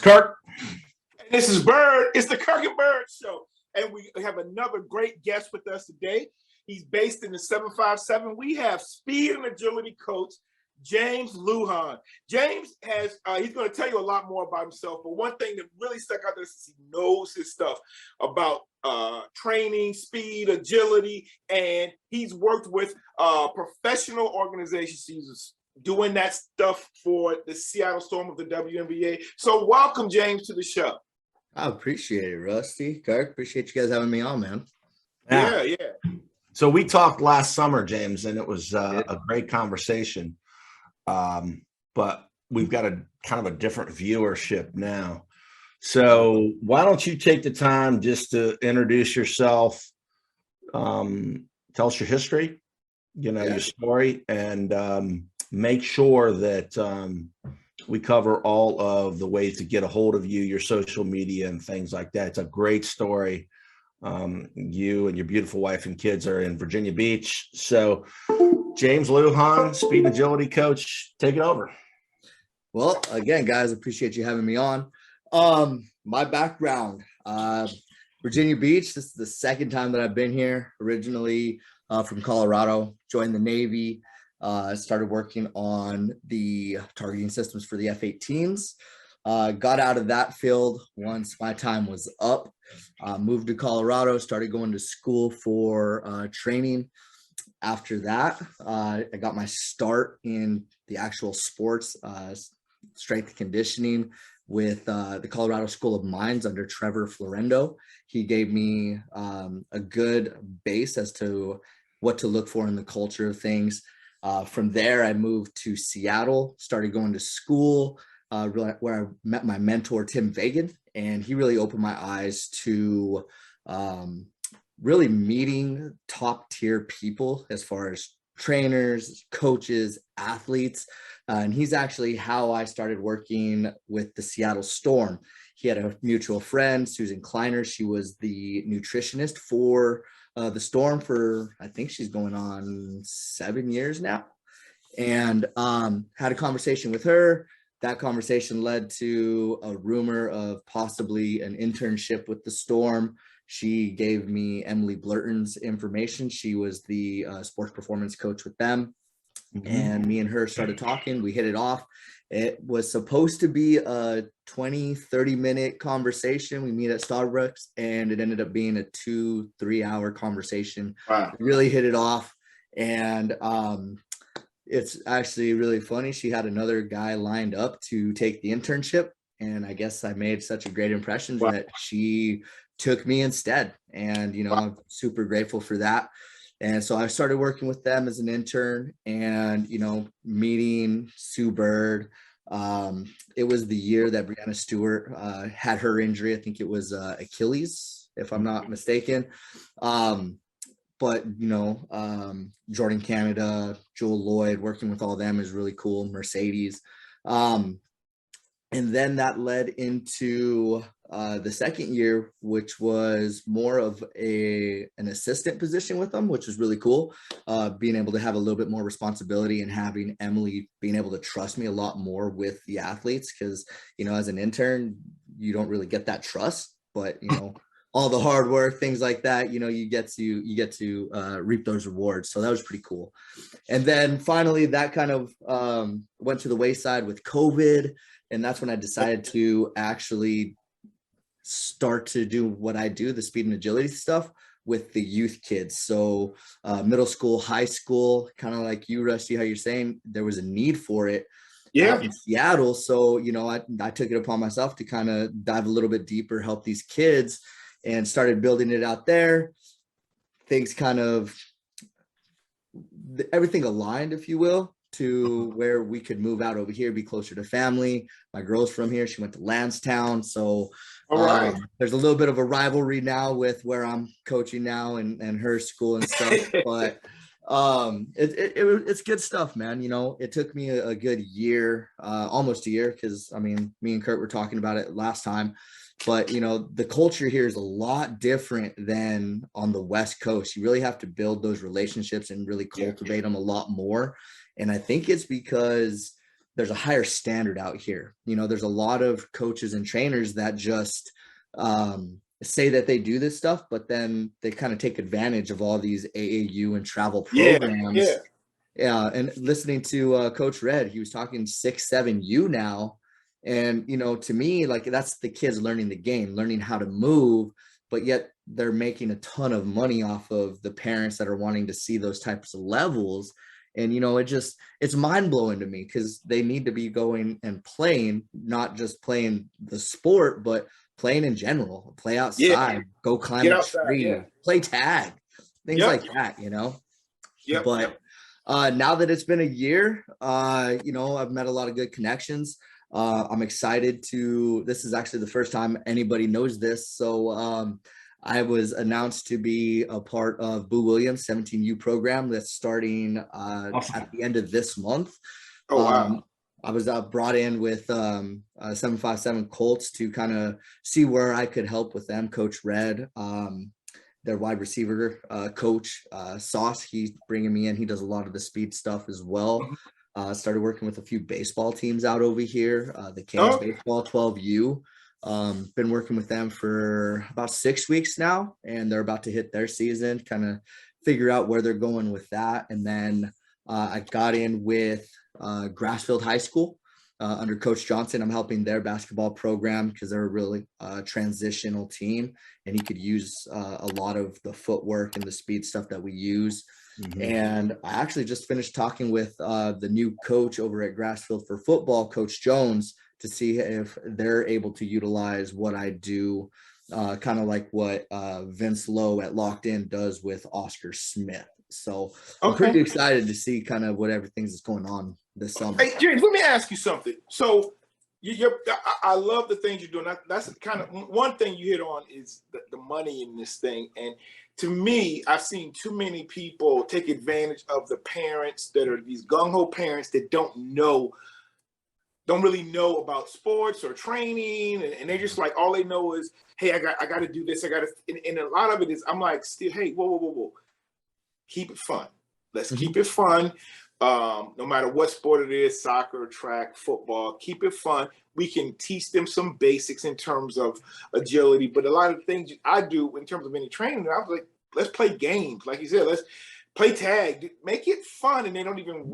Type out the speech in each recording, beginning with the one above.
Kirk. And this is Byrd. It's the Kirk and Byrd show. And we have another great guest with us today. He's based in the 757. We have speed and agility coach James Lujan. James he's going to tell you a lot more about himself, but one thing that really stuck out there is he knows his stuff about training, speed, agility, and he's worked with professional organizations. He's doing that stuff for the Seattle Storm of the WNBA. So welcome, James, to the show. I appreciate it, Rusty. Kirk, appreciate you guys having me on, man. Yeah. So we talked last summer, James, and it was a great conversation. But we've got a kind of a different viewership now. So why don't you take the time just to introduce yourself, tell us your history, your story, and make sure that we cover all of the ways to get a hold of you, your social media and things like that. It's a great story. You and your beautiful wife and kids are in Virginia Beach. So James Lujan, speed and agility coach, take it over. Well, again, guys, appreciate you having me on. My background, Virginia Beach. This is the second time that I've been here. Originally from Colorado, joined the Navy, started working on the targeting systems for the F-18s. Got out of that field once my time was up. Moved to Colorado, started going to school for training. After that, I got my start in the actual sports, strength and conditioning with the Colorado School of Mines under Trevor Florendo. He gave me a good base as to what to look for in the culture of things. From there, I moved to Seattle, started going to school, where I met my mentor, Tim Fagan, and he really opened my eyes to really meeting top tier people as far as trainers, coaches, athletes. And he's actually how I started working with the Seattle Storm. He had a mutual friend, Susan Kleiner. She was the nutritionist for the Storm for, I think she's going on 7 years now. And had a conversation with her. That conversation led to a rumor of possibly an internship with the Storm. She gave me Emily Blurton's information. She was the sports performance coach with them. Mm-hmm. And me and her started talking. We hit it off. It was supposed to be a 20-30 minute conversation. We meet at Starbucks, and it ended up being a 2-3 hour conversation. Wow. We really hit it off. And it's actually really funny. She had another guy lined up to take the internship, and I guess I made such a great impression that she took me instead. And, I'm super grateful for that. And so I started working with them as an intern and, meeting Sue Bird. It was the year that Brianna Stewart had her injury. I think it was Achilles, if I'm not mistaken. But, Jordan Canada, Joel Lloyd, working with all them is really cool. Mercedes. And then that led into the second year, which was more of an assistant position with them, which was really cool. Being able to have a little bit more responsibility and having Emily being able to trust me a lot more with the athletes. Because, as an intern, you don't really get that trust, but, all the hard work, things like that, you get to reap those rewards. So that was pretty cool. And then finally, that kind of went to the wayside with COVID. And that's when I decided to actually start to do what I do, the speed and agility stuff with the youth kids. So middle school, high school, kind of like you, Rusty, how you're saying there was a need for it. In Seattle. So, I took it upon myself to kind of dive a little bit deeper, help these kids, and started building it out there. Things everything aligned, if you will, to where we could move out over here, be closer to family. My girl's from here. She went to Lansdowne. So there's a little bit of a rivalry now with where I'm coaching now and her school and stuff. But it's good stuff, man. It took me a good year, almost a year, because me and Kurt were talking about it last time. But, the culture here is a lot different than on the West Coast. You really have to build those relationships and really cultivate them a lot more. And I think it's because there's a higher standard out here. You know, there's a lot of coaches and trainers that just say that they do this stuff, but then they kind of take advantage of all these AAU and travel programs. Yeah. And listening to Coach Red, he was talking 6-7U now. And, you know, to me, like, that's the kids learning the game, learning how to move, but yet they're making a ton of money off of the parents that are wanting to see those types of levels. And, you know, it's mind blowing to me, because they need to be going and playing, not just playing the sport, but playing in general, play outside, go climb a tree, play tag, things like that, you know? But now that it's been a year, you know, I've met a lot of good connections. I'm excited this is actually the first time anybody knows this. So I was announced to be a part of Boo Williams' 17U program that's starting at the end of this month. Oh, wow. I was brought in with 757 Colts to kind of see where I could help with them. Coach Red, their wide receiver coach, Sauce, he's bringing me in. He does a lot of the speed stuff as well. Started working with a few baseball teams out over here, the Canes Baseball 12U. Been working with them for about 6 weeks now, and they're about to hit their season, kind of figure out where they're going with that. And then I got in with Grassfield High School under Coach Johnson. I'm helping their basketball program because they're a really transitional team, and he could use a lot of the footwork and the speed stuff that we use. And I actually just finished talking with the new coach over at Grassfield for football, Coach Jones, to see if they're able to utilize what I do, kind of like what Vince Lowe at Locked In does with Oscar Smith. So I'm pretty excited to see kind of what everything's is going on this summer. Hey, James, let me ask you something. So I love the things you're doing. That's kind of one thing you hit on is the money in this thing. And to me, I've seen too many people take advantage of the parents that are these gung-ho parents that don't really know about sports or training, and they're just like, all they know is, hey, I got to do this, and a lot of it is, I'm like, still, hey, whoa, keep it fun. Let's keep it fun. No matter what sport it is, soccer, track, football, keep it fun. We can teach them some basics in terms of agility, but a lot of things I do in terms of any training, I was like, let's play games. Like you said, let's play tag, make it fun. And they don't even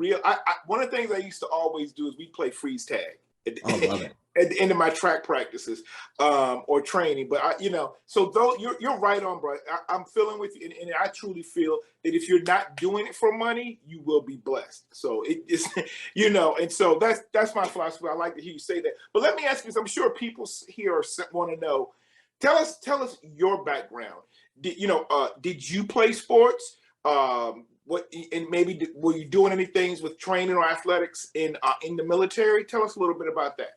one of the things I used to always do is we play freeze tag at the end of my track practices or training. But so though you're right on, bro. I'm feeling with you, and I truly feel that if you're not doing it for money, you will be blessed. So it's and so that's my philosophy. I like to hear you say that. But let me ask you, I'm sure people here want to know. Tell us your background. Did you play sports? What, and maybe were you doing any things with training or athletics in the military? Tell us a little bit about that.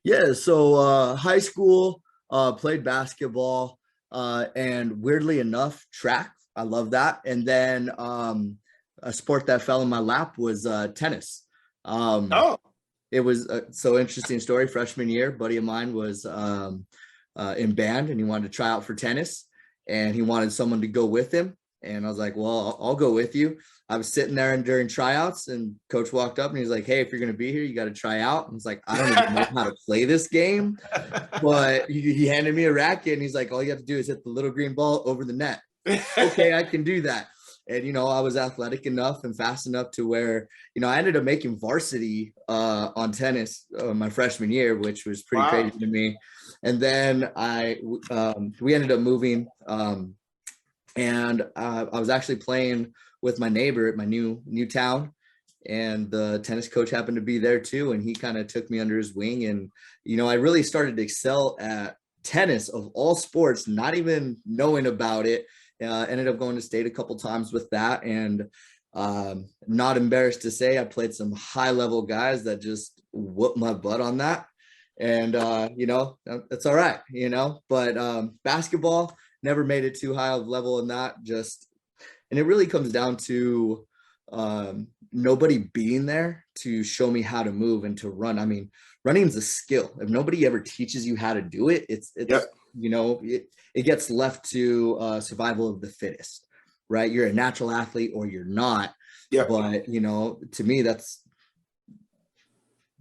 Yeah, so high school, played basketball, and weirdly enough, track. I love that. And then a sport that fell in my lap was tennis. It was so interesting story. Freshman year, buddy of mine was in band, and he wanted to try out for tennis, and he wanted someone to go with him. And I was like, well, I'll go with you. I was sitting there and during tryouts, and coach walked up and he's like, hey, if you're going to be here, you got to try out. And I was like, I don't even know how to play this game, but he handed me a racket and he's like, all you have to do is hit the little green ball over the net. Okay, I can do that. And, I was athletic enough and fast enough to where, I ended up making varsity on tennis my freshman year, which was pretty crazy to me. And then we ended up moving, and I was actually playing with my neighbor at my new town, and the tennis coach happened to be there too. And he kind of took me under his wing, and, I really started to excel at tennis of all sports, not even knowing about it. Ended up going to state a couple times with that. And not embarrassed to say, I played some high level guys that just whooped my butt on that. And, that's all right, but basketball, never made it too high of level in that. And it really comes down to nobody being there to show me how to move and to run. I mean, running is a skill. If nobody ever teaches you how to do it, it gets left to survival of the fittest, right? You're a natural athlete or you're not. But, to me,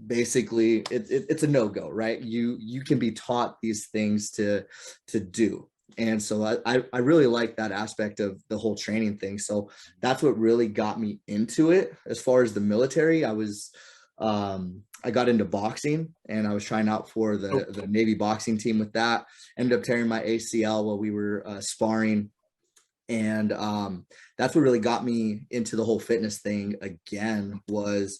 basically it's a no-go, right? You can be taught these things to do. And so I really like that aspect of the whole training thing. So that's what really got me into it. As far as the military, I got into boxing, and I was trying out for the Navy boxing team with that. Ended up tearing my ACL while we were sparring. And that's what really got me into the whole fitness thing again was,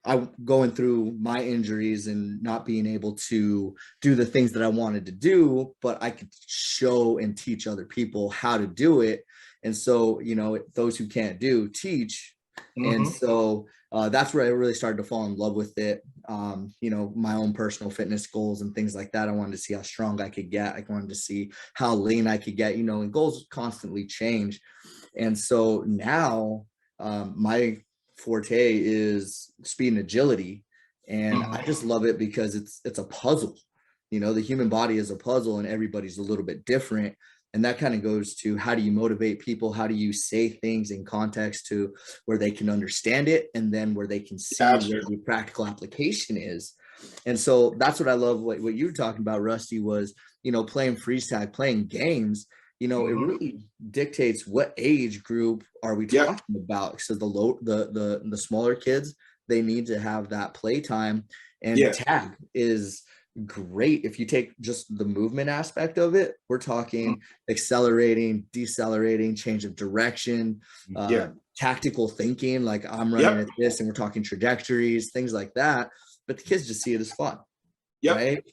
I going through my injuries and not being able to do the things that I wanted to do, but I could show and teach other people how to do it. And so, those who can't do, teach. And so that's where I really started to fall in love with it. My own personal fitness goals and things like that. I wanted to see how strong I could get. I wanted to see how lean I could get, and goals constantly change. And so now my forte is speed and agility. And I just love it because it's a puzzle. The human body is a puzzle, and everybody's a little bit different. And that kind of goes to, how do you motivate people? How do you say things in context to where they can understand it, and then where they can see where the practical application is. And so that's what I love. What you were talking about, Rusty, was, playing freeze tag, playing games, it really dictates what age group are we talking about. So the smaller kids, they need to have that play time, and tag is great. If you take just the movement aspect of it, we're talking accelerating, decelerating, change of direction, tactical thinking, like I'm running at this, and we're talking trajectories, things like that. But the kids just see it as fun, right?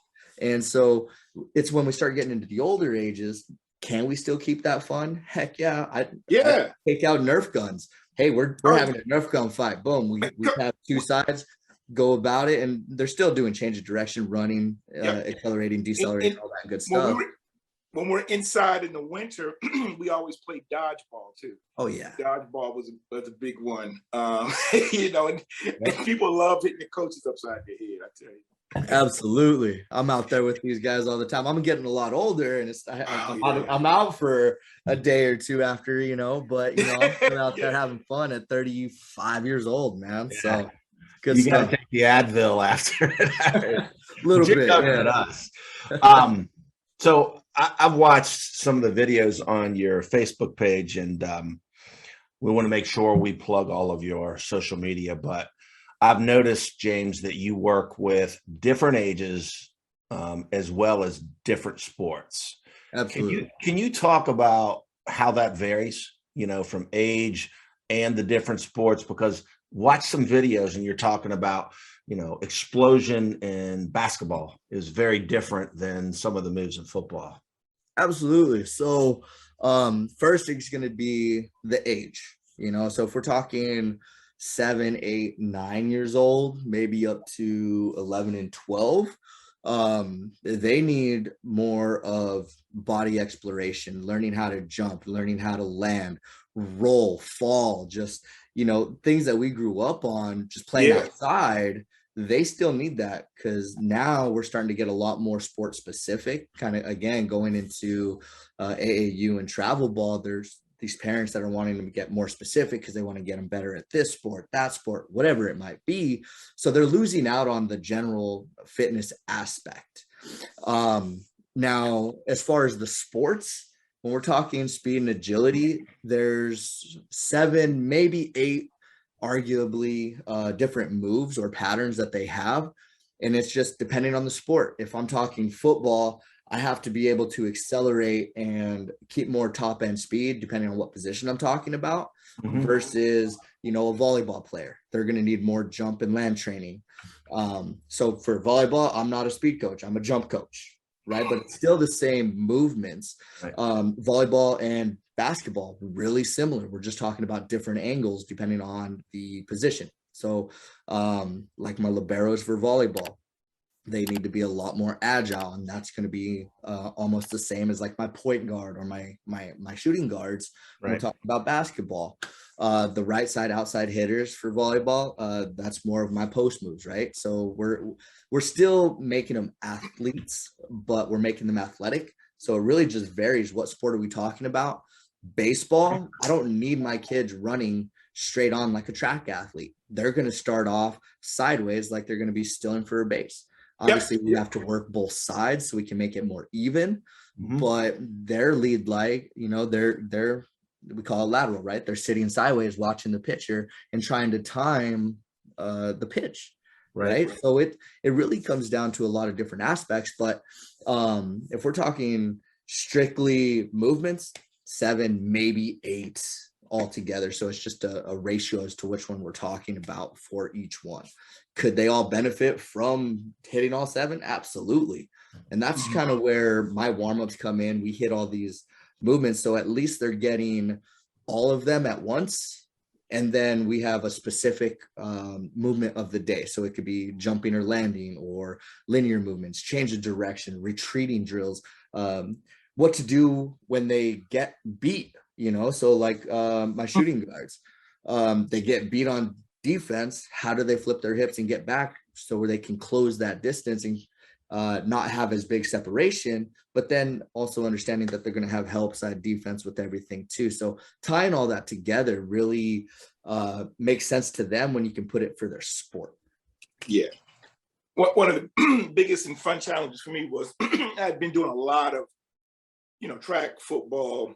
And so it's when we start getting into the older ages, can we still keep that fun? Heck yeah. I take out Nerf guns. Hey, we're having a Nerf gun fight. Boom. We have two sides, go about it, and they're still doing change of direction, running, accelerating, decelerating, all that good stuff. When we're inside in the winter, we always play dodgeball too. Oh yeah, dodgeball was a big one. And people love hitting the coaches upside their head. I tell you. Absolutely. I'm out there with these guys all the time. I'm getting a lot older, and I'm out for a day or two after, but I'm still out there having fun at 35 years old, man. Yeah. So good you stuff. Gotta take the Advil after a little bit. At us. So I've watched some of the videos on your Facebook page, and we want to make sure we plug all of your social media, but I've noticed, James, that you work with different ages as well as different sports. Absolutely. Can you talk about how that varies, from age and the different sports? Because watch some videos and you're talking about, explosion in basketball is very different than some of the moves in football. Absolutely. So first it's going to be the age, so if we're talking 7, 8, 9 years old, maybe up to 11 and 12, they need more of body exploration, learning how to jump, learning how to land, roll, fall, just, things that we grew up on, just playing outside. They still need that, because now we're starting to get a lot more sport specific, kind of, again, going into AAU and travel ball. There's these parents that are wanting to get more specific because they want to get them better at this sport, that sport, whatever it might be. So they're losing out on the general fitness aspect. Now, as far as the sports, when we're talking speed and agility, there's 7, maybe 8, arguably different moves or patterns that they have. And it's just depending on the sport. If I'm talking football, I have to be able to accelerate and keep more top end speed depending on what position I'm talking about, versus, a volleyball player. They're going to need more jump and land training. So for volleyball, I'm not a speed coach. I'm a jump coach, right? But it's still the same movements. Right. Volleyball and basketball, really similar. We're just talking about different angles depending on the position. So like my liberos for volleyball, they need to be a lot more agile, and that's going to be almost the same as like my point guard or my shooting guards. Right. When we're talking about basketball, the right side outside hitters for volleyball, that's more of my post moves, right? So we're still making them athletes, but we're making them athletic. So it really just varies. What sport are we talking about? Baseball, I don't need my kids running straight on like a track athlete. They're going to start off sideways, like they're going to be stealing for a base. Obviously, we have to work both sides so we can make it more even. But their lead leg, you know, they're we call it lateral, right? They're sitting sideways watching the pitcher and trying to time the pitch. Right. So it really comes down to a lot of different aspects. But if we're talking strictly movements, 7, maybe 8 altogether. So it's just a ratio as to which one we're talking about for each one. Could they all benefit from hitting all 7? Absolutely. And that's kind of where my warm-ups come in. We hit all these movements. So at least they're getting all of them at once. And then we have a specific movement of the day. So it could be jumping or landing or linear movements, change of direction, retreating drills, what to do when they get beat, you know? So like my shooting guards, they get beat on defense. How do they flip their hips and get back so where they can close that distance and not have as big separation, but then also understanding that they're going to have help side defense with everything too. So tying all that together really makes sense to them when you can put it for their sport. Yeah. One of the biggest and fun challenges for me was I'd been doing a lot of, you know, track, football,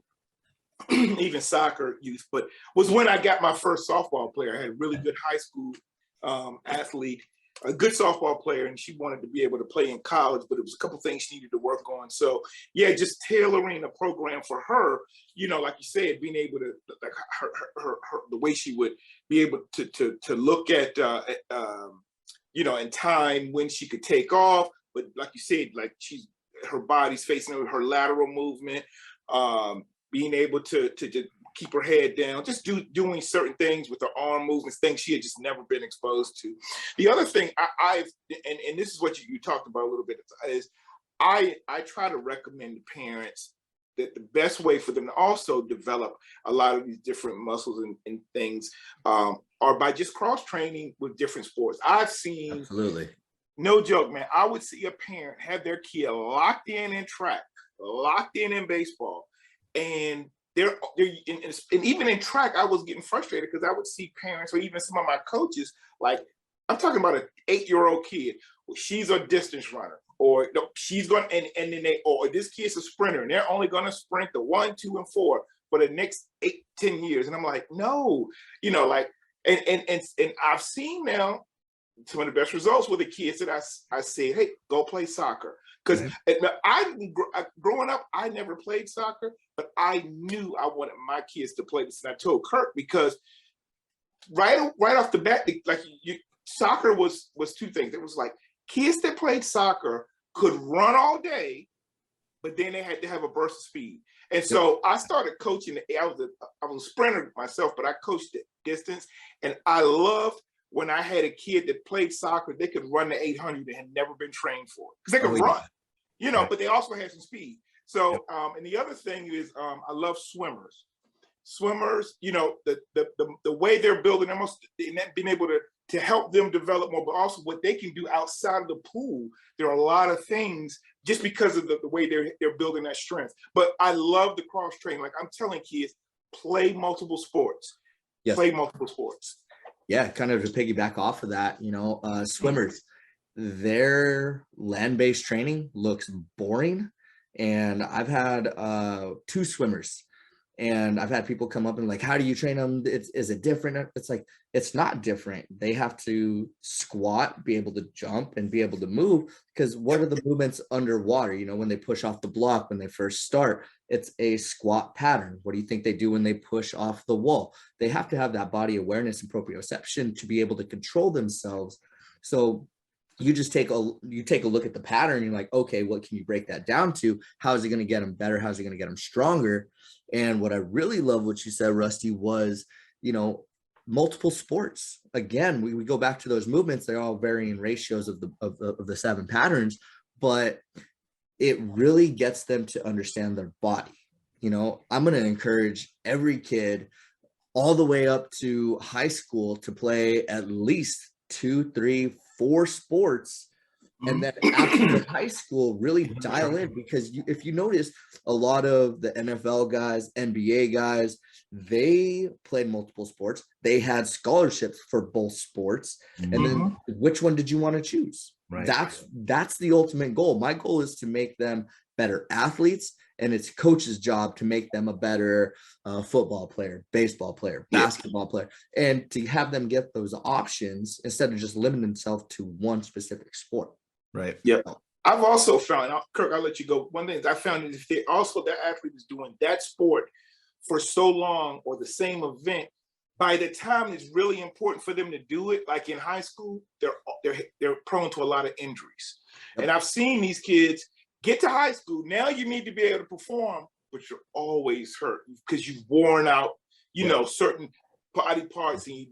even soccer youth, but was when I got my first softball player. I had a really good high school athlete, a good softball player, and she wanted to be able to play in college, but it was a couple things she needed to work on. So yeah, just tailoring a program for her, you know, like you said, being able to, like her the way she would be able to look at, you know, in time when she could take off, but like you said, like her body's facing her lateral movement, being able to keep her head down, just doing certain things with her arm movements, things she had just never been exposed to. The other thing and this is what you talked about a little bit, is I try to recommend to parents that the best way for them to also develop a lot of these different muscles and things are by just cross training with different sports. I've seen, absolutely, no joke, man, I would see a parent have their kid locked in track, locked in baseball, and and even in track, I was getting frustrated because I would see parents or even some of my coaches, like, I'm talking about an 8-year-old kid, she's a distance runner, or no, she's going, and then or this kid's a sprinter, and they're only going to sprint the 1, 2, and 4 for the next 8-10 years. And I'm like, no, you know, like, and I've seen now some of the best results with the kids that I say, hey, go play soccer. Because growing up, I never played soccer, but I knew I wanted my kids to play this. And I told Kirk, because right off the bat, like soccer was 2 things. It was like kids that played soccer could run all day, but then they had to have a burst of speed. And so I started coaching. I was a sprinter myself, but I coached at distance. And I loved when I had a kid that played soccer, they could run the 800 and had never been trained for it, because they could run, you know, but they also had some speed. So, and the other thing is, I love swimmers. Swimmers, you know, the way they're building them, being able to help them develop more, but also what they can do outside of the pool. There are a lot of things just because of the way they're building that strength. But I love the cross training. Like, I'm telling kids, play multiple sports. Yes. Play multiple sports. Yeah, kind of to piggyback off of that, you know, swimmers, their land-based training looks boring. And I've had 2 swimmers, and I've had people come up and like, how do you train them? Is it different? It's like, it's not different. They have to squat, be able to jump, and be able to move, because what are the movements underwater? You know, when they push off the block, when they first start, it's a squat pattern. What do you think they do when they push off the wall? They have to have that body awareness and proprioception to be able to control themselves. So you just take a look at the pattern. You're like, okay, what can you break that down to? How is it going to get them better? How's it going to get them stronger? And what I really love what you said, Rusty, was, you know, multiple sports. Again, we go back to those movements. They're all varying ratios of the 7 patterns, but it really gets them to understand their body. You know, I'm going to encourage every kid all the way up to high school to play at least 2, 3, 4 sports And then after high school, really dial in, because if you notice, a lot of the NFL guys, NBA guys, they played multiple sports. They had scholarships for both sports. And then which one did you want to choose? Right. That's the ultimate goal. My goal is to make them better athletes, and it's coach's job to make them a better football player, baseball player, basketball player, and to have them get those options instead of just limiting themselves to one specific sport. Right. Yeah. I've also found, Kirk, I'll let you go. One thing I found is if that athlete is doing that sport for so long, or the same event, by the time it's really important for them to do it, like in high school, they're prone to a lot of injuries. Yep. And I've seen these kids get to high school. Now you need to be able to perform, but you're always hurt because you've worn out, you know, certain body parts, and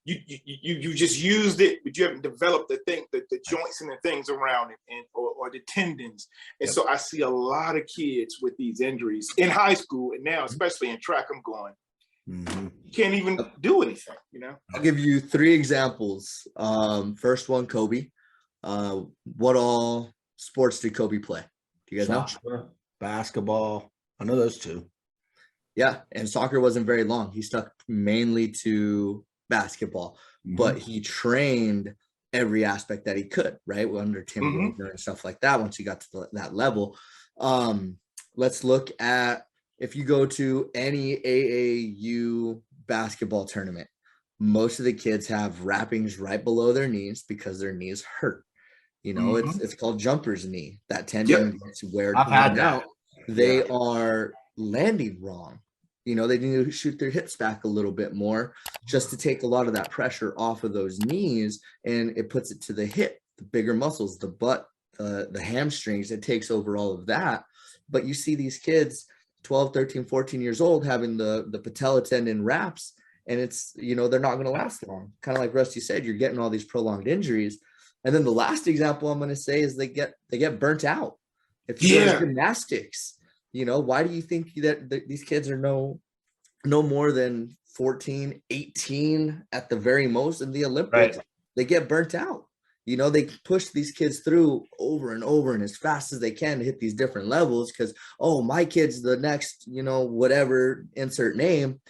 you just used it, but you haven't developed the joints and the things around it, or the tendons. And so I see a lot of kids with these injuries in high school, and now especially in track. I'm going, you can't even do anything, you know. I'll give you 3 examples. First one, Kobe. What all sports did Kobe play? Do you guys know? Basketball. I know those 2. Yeah, and soccer wasn't very long. He stuck mainly to basketball, but he trained every aspect that he could, right? Under Tim Wilner and stuff like that. Once he got to that level, let's look at, if you go to any AAU basketball tournament, most of the kids have wrappings right below their knees because their knees hurt. You know, it's called jumper's knee. That tendon gets wear out. They are landing wrong. You know, they need to shoot their hips back a little bit more just to take a lot of that pressure off of those knees, and it puts it to the hip, the bigger muscles, the butt, the hamstrings. It takes over all of that. But you see these kids 12, 13, 14 years old having the patella tendon wraps, and it's, you know, they're not going to last long. Kind of like Rusty said, you're getting all these prolonged injuries. And then the last example I'm going to say is they get burnt out. If you go to gymnastics, you know, why do you think that these kids are no more than 14, 18 at the very most in the Olympics? Right. They get burnt out. You know, they push these kids through over and over and as fast as they can to hit these different levels because, oh, my kid's the next, you know, whatever, insert name.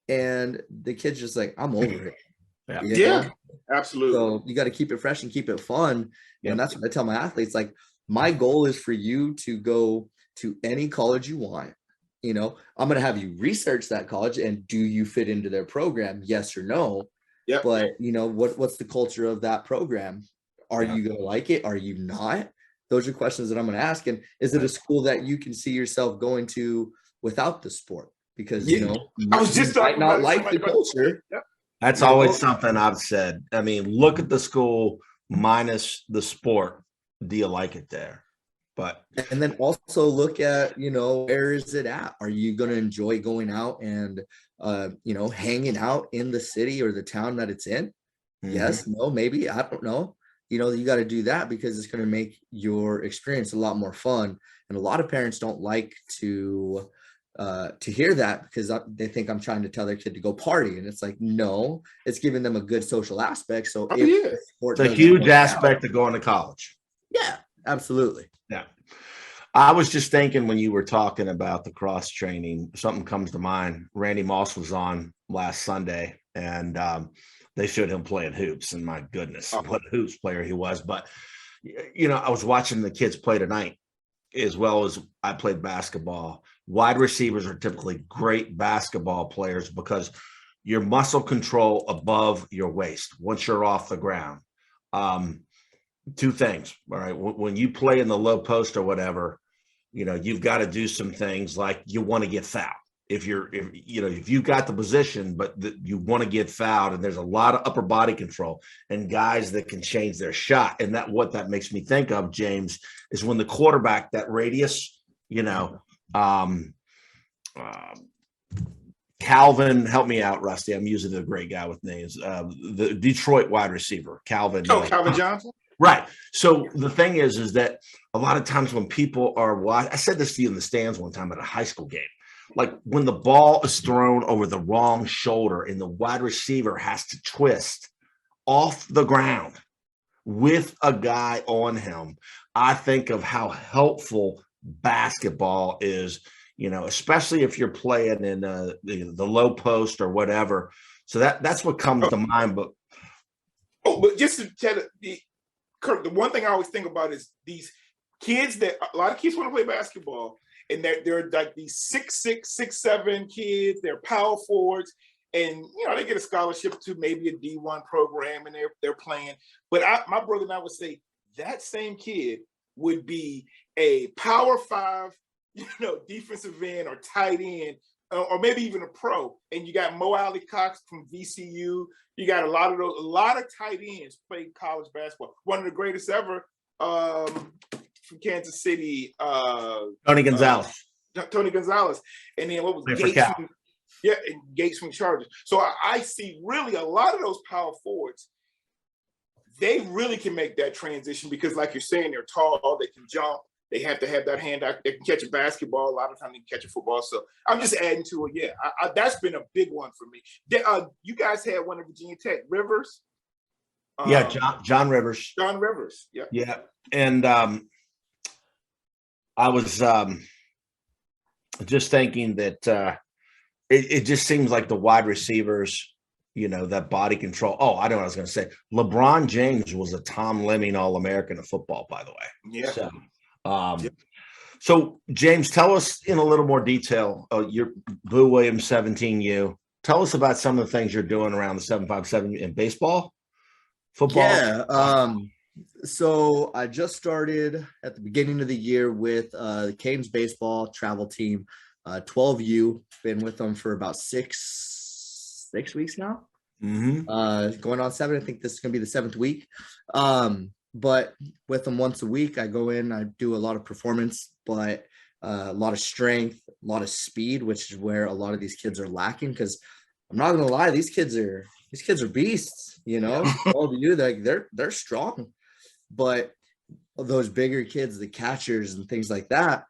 And the kid's just like, I'm over it. Yeah, absolutely. So you got to keep it fresh and keep it fun. And that's what I tell my athletes. Like, my goal is for you to go to any college you want. You know, I'm going to have you research that college, and do you fit into their program? Yes or no. Yeah. But, you know, what's the culture of that program? Are you going to like it? Are you not? Those are questions that I'm going to ask. And is it a school that you can see yourself going to without the sport? Because, you know, I was just might not like the culture. That's always something I've said. I mean, look at the school minus the sport. Do you like it there? But and then also look at, you know, where is it at? Are you going to enjoy going out and, you know, hanging out in the city or the town that it's in? Yes, no, maybe, I don't know. You know, you got to do that because it's going to make your experience a lot more fun. And a lot of parents don't like to hear that because they think I'm trying to tell their kid to go party. And it's like, no, it's giving them a good social aspect. So it's a huge aspect of going to college. Yeah, absolutely. Yeah. I was just thinking when you were talking about the cross training, something comes to mind. Randy Moss was on last Sunday, and they showed him playing hoops, and my goodness, what a hoops player he was. But, you know, I was watching the kids play tonight as well as I played basketball. Wide receivers are typically great basketball players because your muscle control above your waist once you're off the ground. 2 things. All right. When you play in the low post or whatever, you know, you've got to do some things like you want to get fouled. If you've got the position, but you want to get fouled, and there's a lot of upper body control and guys that can change their shot. And what that makes me think of, James, is when the quarterback, that radius, you know, Calvin, help me out, Rusty. I'm using a great guy with names. The Detroit wide receiver, Calvin. Calvin Johnson. Right. So the thing is that a lot of times when people are watching, I said this to you in the stands one time at a high school game, like when the ball is thrown over the wrong shoulder and the wide receiver has to twist off the ground, with a guy on him, I think of how helpful basketball is, especially if you're playing in the low post or whatever. So that's what comes to mind. But just to tell Kirk, the one thing I always think about is these kids that a lot of kids want to play basketball, and they're like these 6'6", 6'7" kids. They're power forwards, and they get a scholarship to maybe a D1 program, and they're playing. But my brother and I would say that same kid would be a power 5, defensive end or tight end, or maybe even a pro. And you got Mo Alley Cox from VCU. You got a lot of tight ends played college basketball. One of the greatest ever from Kansas City, Tony Gonzalez. Tony Gonzalez. And then what was Gates? And Gates from Chargers. So I see really a lot of those power forwards. They really can make that transition because, like you're saying, they're tall, they can jump, they have to have that hand out. They can catch a basketball. A lot of times they can catch a football. So I'm just adding to it. Yeah, that's been a big one for me. You guys had one at Virginia Tech, Rivers. Yeah, John Rivers. John Rivers. Yeah. Yeah, and I was just thinking that it just seems like the wide receivers, that body control. Oh, I know what I was going to say. LeBron James was a Tom Lemming All-American of football, by the way. Yeah. So James, tell us in a little more detail. Your Boo Williams 17U. Tell us about some of the things you're doing around the 757 in baseball, football. Yeah. So I just started at the beginning of the year with the Canes baseball travel team, 12U. Been with them for about six weeks now. Mm-hmm. Going on 7. I think this is going to be the 7th week. But with them once a week, I go in, I do a lot of performance, but a lot of strength, a lot of speed, which is where a lot of these kids are lacking. Because I'm not going to lie, these kids are beasts. All of you, they're strong, but those bigger kids, the catchers and things like that,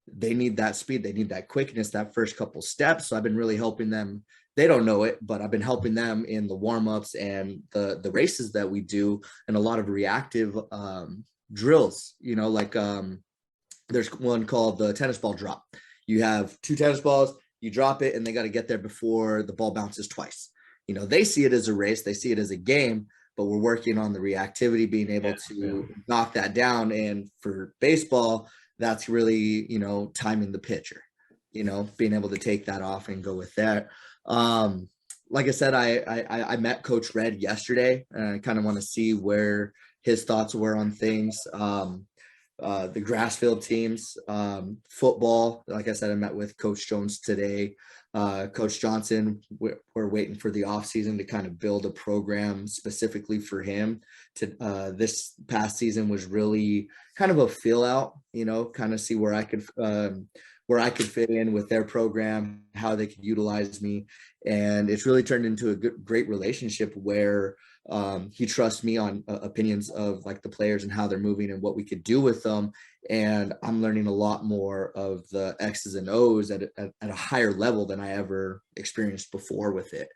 they need that speed, they need that quickness, that first couple steps. So I've been really helping them. They don't know it, but I've been helping them in the warm-ups and the races that we do, and a lot of reactive drills, there's one called the tennis ball drop. You have 2 tennis balls, you drop it, and they got to get there before the ball bounces twice. They see it as a race, they see it as a game, but we're working on the reactivity, being able to knock that down. And for baseball, that's really, timing the pitcher, being able to take that off and go with that. Like I said, I met Coach Red yesterday, and I kind of want to see where his thoughts were on things. The grass field teams, football. Like I said, I met with Coach Jones today. Coach Johnson, we're waiting for the off season to kind of build a program specifically for him. This past season was really kind of a fill out, kind of see where I could fit in with their program, how they could utilize me. And it's really turned into a great relationship where he trusts me on opinions of like the players and how they're moving and what we could do with them. And I'm learning a lot more of the X's and O's at a higher level than I ever experienced before with it.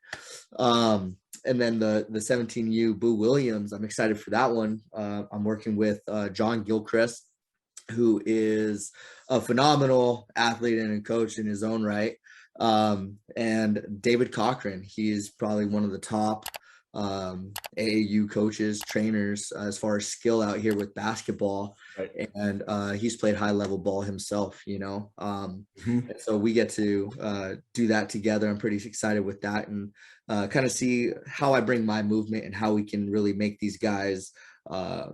And then the 17U Boo Williams, I'm excited for that one. I'm working with John Gilchrist, who is a phenomenal athlete and a coach in his own right. And David Cochran, he's probably one of the top AAU coaches, trainers, as far as skill out here with basketball. Right. And he's played high level ball himself, and so we get to do that together. I'm pretty excited with that, and kind of see how I bring my movement and how we can really make these guys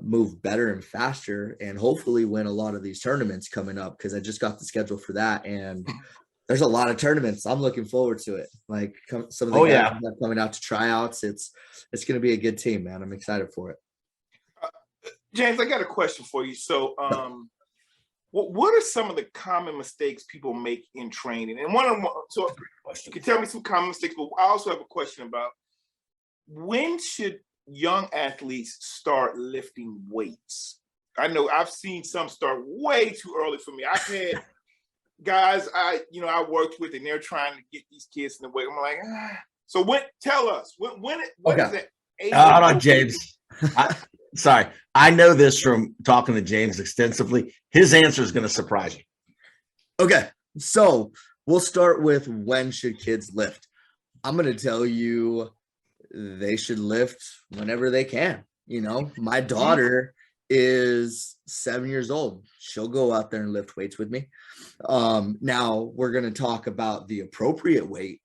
move better and faster, and hopefully win a lot of these tournaments coming up, because I just got the schedule for that, and there's a lot of tournaments. I'm looking forward to it. Like some of the guys coming out to tryouts. It's going to be a good team, man. I'm excited for it. James, I got a question for you. So what are some of the common mistakes people make in training? And one of them, so you can tell me some common mistakes, but I also have a question about when should young athletes start lifting weights? I know I've seen some start way too early for me. I've had guys I worked with, and they're trying to get these kids in the weight. I'm like, So tell us when is that? Hold on, James. Sorry. I know this from talking to James extensively. His answer is going to surprise you. Okay. So we'll start with when should kids lift? I'm going to tell you they should lift whenever they can. You know, my daughter is 7 years old. She'll go out there and lift weights with me. Now we're going to talk about the appropriate weight.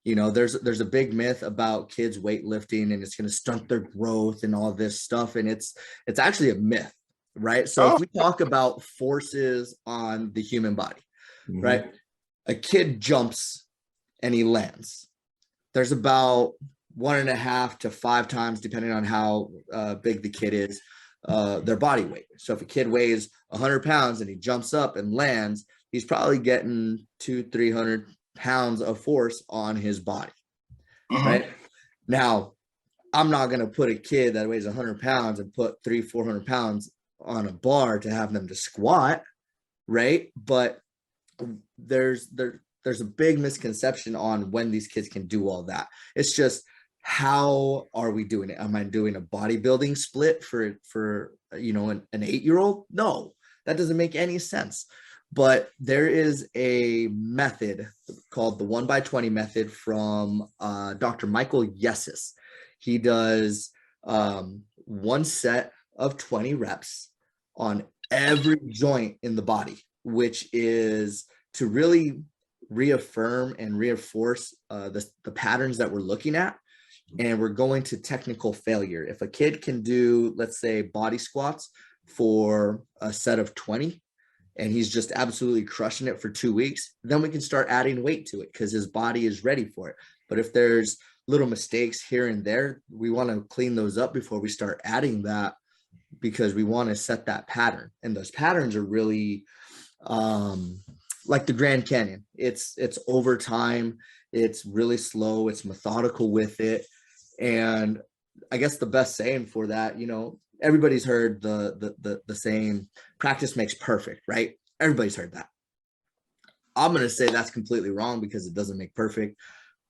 You know, there's a big myth about kids weightlifting and it's going to stunt their growth and all this stuff. And it's actually a myth, right? So if we talk about forces on the human body, right? A kid jumps and he lands. There's about 1.5 to 5 times, depending on how big the kid is, their body weight. So if a kid weighs 100 pounds and he jumps up and lands, he's probably getting 200-300 pounds of force on his body, right? Now, I'm not going to put a kid that weighs 100 pounds and put 300-400 pounds on a bar to have them to squat, right? But there's a big misconception on when these kids can do all that. It's just, how are we doing it? Am I doing a bodybuilding split for you know, an 8-year-old? No, that doesn't make any sense. But there is a method called the 1x20 method from Dr. Michael Yesis. He does one set of 20 reps on every joint in the body, which is to really reaffirm and reinforce the patterns that we're looking at. And we're going to technical failure. If a kid can do, let's say, body squats for a set of 20, and he's just absolutely crushing it for 2 weeks, then we can start adding weight to it because his body is ready for it. But if there's little mistakes here and there, we want to clean those up before we start adding that, because we want to set that pattern. And those patterns are really like the Grand Canyon. It's over time. It's really slow. It's methodical with it. And I guess the best saying for that, you know, everybody's heard the saying, practice makes perfect, right? Everybody's heard that. I'm going to say that's completely wrong because it doesn't make perfect.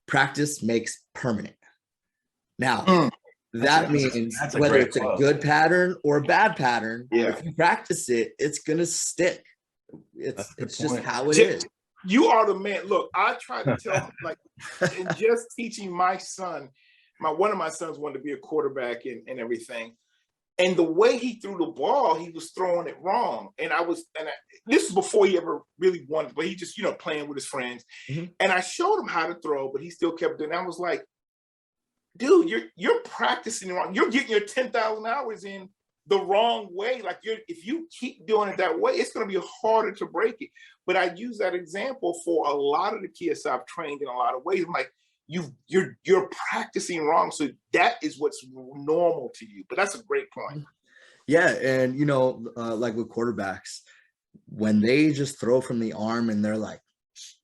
Practice makes permanent. Now, that means whether it's a good pattern or a bad pattern, if you practice it, it's going to stick. It's just how it is. You are the man. Look, I try to tell him, like, in just teaching my son, one of my sons wanted to be a quarterback and everything. And the way he threw the ball, he was throwing it wrong. And this is before he ever really wanted, but he just, you know, playing with his friends. And I showed him how to throw, but he still kept doing it. I was like, dude, you're practicing wrong. You're getting your 10,000 hours in the wrong way. Like, if you keep doing it that way, it's going to be harder to break it. But I use that example for a lot of the kids I've trained in a lot of ways. I'm like, you're practicing wrong, so that is what's normal to you. But that's a great point. Yeah, and you know, like with quarterbacks, when they just throw from the arm and they're like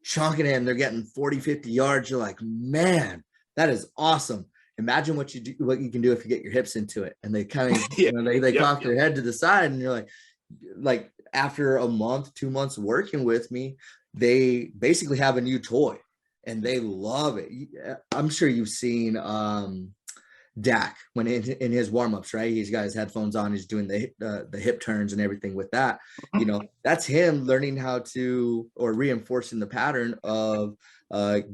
chunking it and they're getting 40-50 yards, you're like, man, that is awesome. Imagine what you can do if you get your hips into it. And they kind of you know, they cock their head to the side, and you're like after a month, 2 months working with me, they basically have a new toy. And they love it. I'm sure you've seen Dak when in his warm-ups, right? He's got his headphones on. He's doing the hip turns and everything with that. You know, that's him learning how to, or reinforcing the pattern of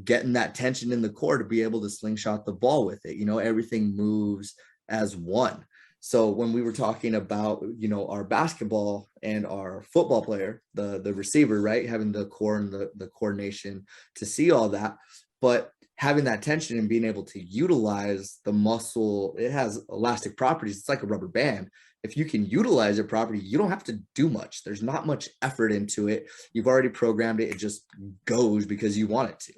getting that tension in the core to be able to slingshot the ball with it. You know, everything moves as one. So when we were talking about, you know, our basketball and our football player, the receiver, right, having the core and the coordination to see all that, but having that tension and being able to utilize the muscle, it has elastic properties. It's like a rubber band. If you can utilize it properly, you don't have to do much. There's not much effort into it. You've already programmed it. It just goes because you want it to,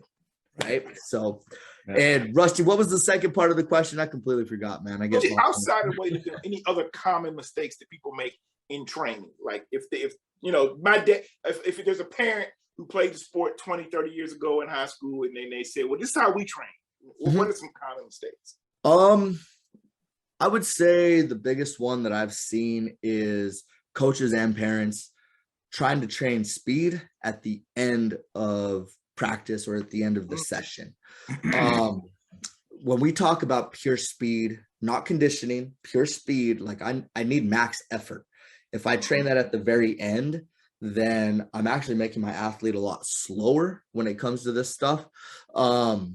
right? So, and Rusty, what was the second part of the question? I completely forgot, man. I guess outside of weight, any other common mistakes that people make in training? Like if you know, my dad, if there's a parent who played the sport 20, 30 years ago in high school, and then they say, well, this is how we train. What are some common mistakes? I would say the biggest one that I've seen is coaches and parents trying to train speed at the end of practice or at the end of the session. when we talk about pure speed, not conditioning, pure speed, like I need max effort. If I train that at the very end, then I'm actually making my athlete a lot slower when it comes to this stuff. So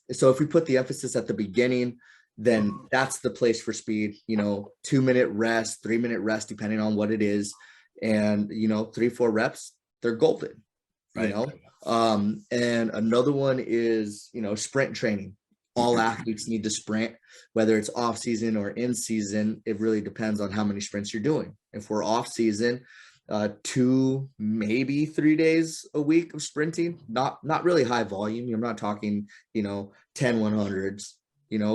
if we put the emphasis at the beginning, then that's the place for speed, 2-minute rest, 3-minute rest, depending on what it is. And, 3-4 reps, they're golden, Right. And another one is, sprint training. All athletes need to sprint, whether it's off season or in season. It really depends on how many sprints you're doing. If we're off season, 2, maybe 3 days a week of sprinting, not really high volume. You're not talking, 10 100s,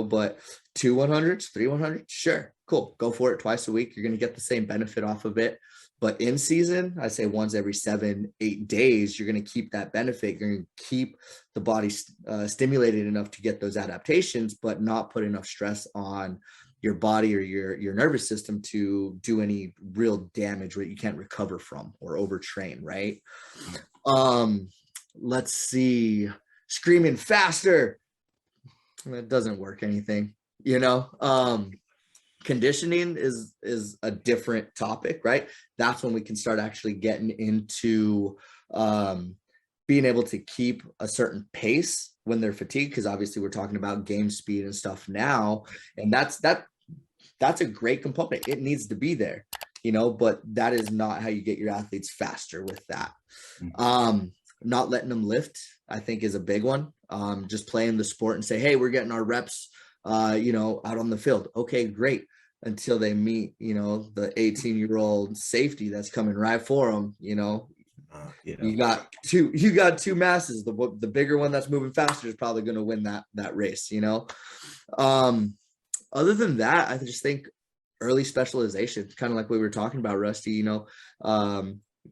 but 2 100s, 3 100s. Sure. Cool. Go for it twice a week. You're going to get the same benefit off of it. But in season, I say once every 7-8 days, you're going to keep that benefit. You're going to keep the body stimulated enough to get those adaptations, but not put enough stress on your body or your nervous system to do any real damage where you can't recover from or overtrain, right? Let's see. Screaming faster. That doesn't work anything, Conditioning is a different topic, right? That's when we can start actually getting into being able to keep a certain pace when they're fatigued, because obviously we're talking about game speed and stuff now, and that's a great component. It needs to be there, but that is not how you get your athletes faster with that. Not letting them lift, I think, is a big one. Just playing the sport and say, hey, we're getting our reps out on the field. Okay, great. Until they meet, the 18-year-old safety that's coming right for them, you got two masses. The bigger one that's moving faster is probably going to win that race, Other than that, I just think early specialization, kind of like we were talking about, Rusty,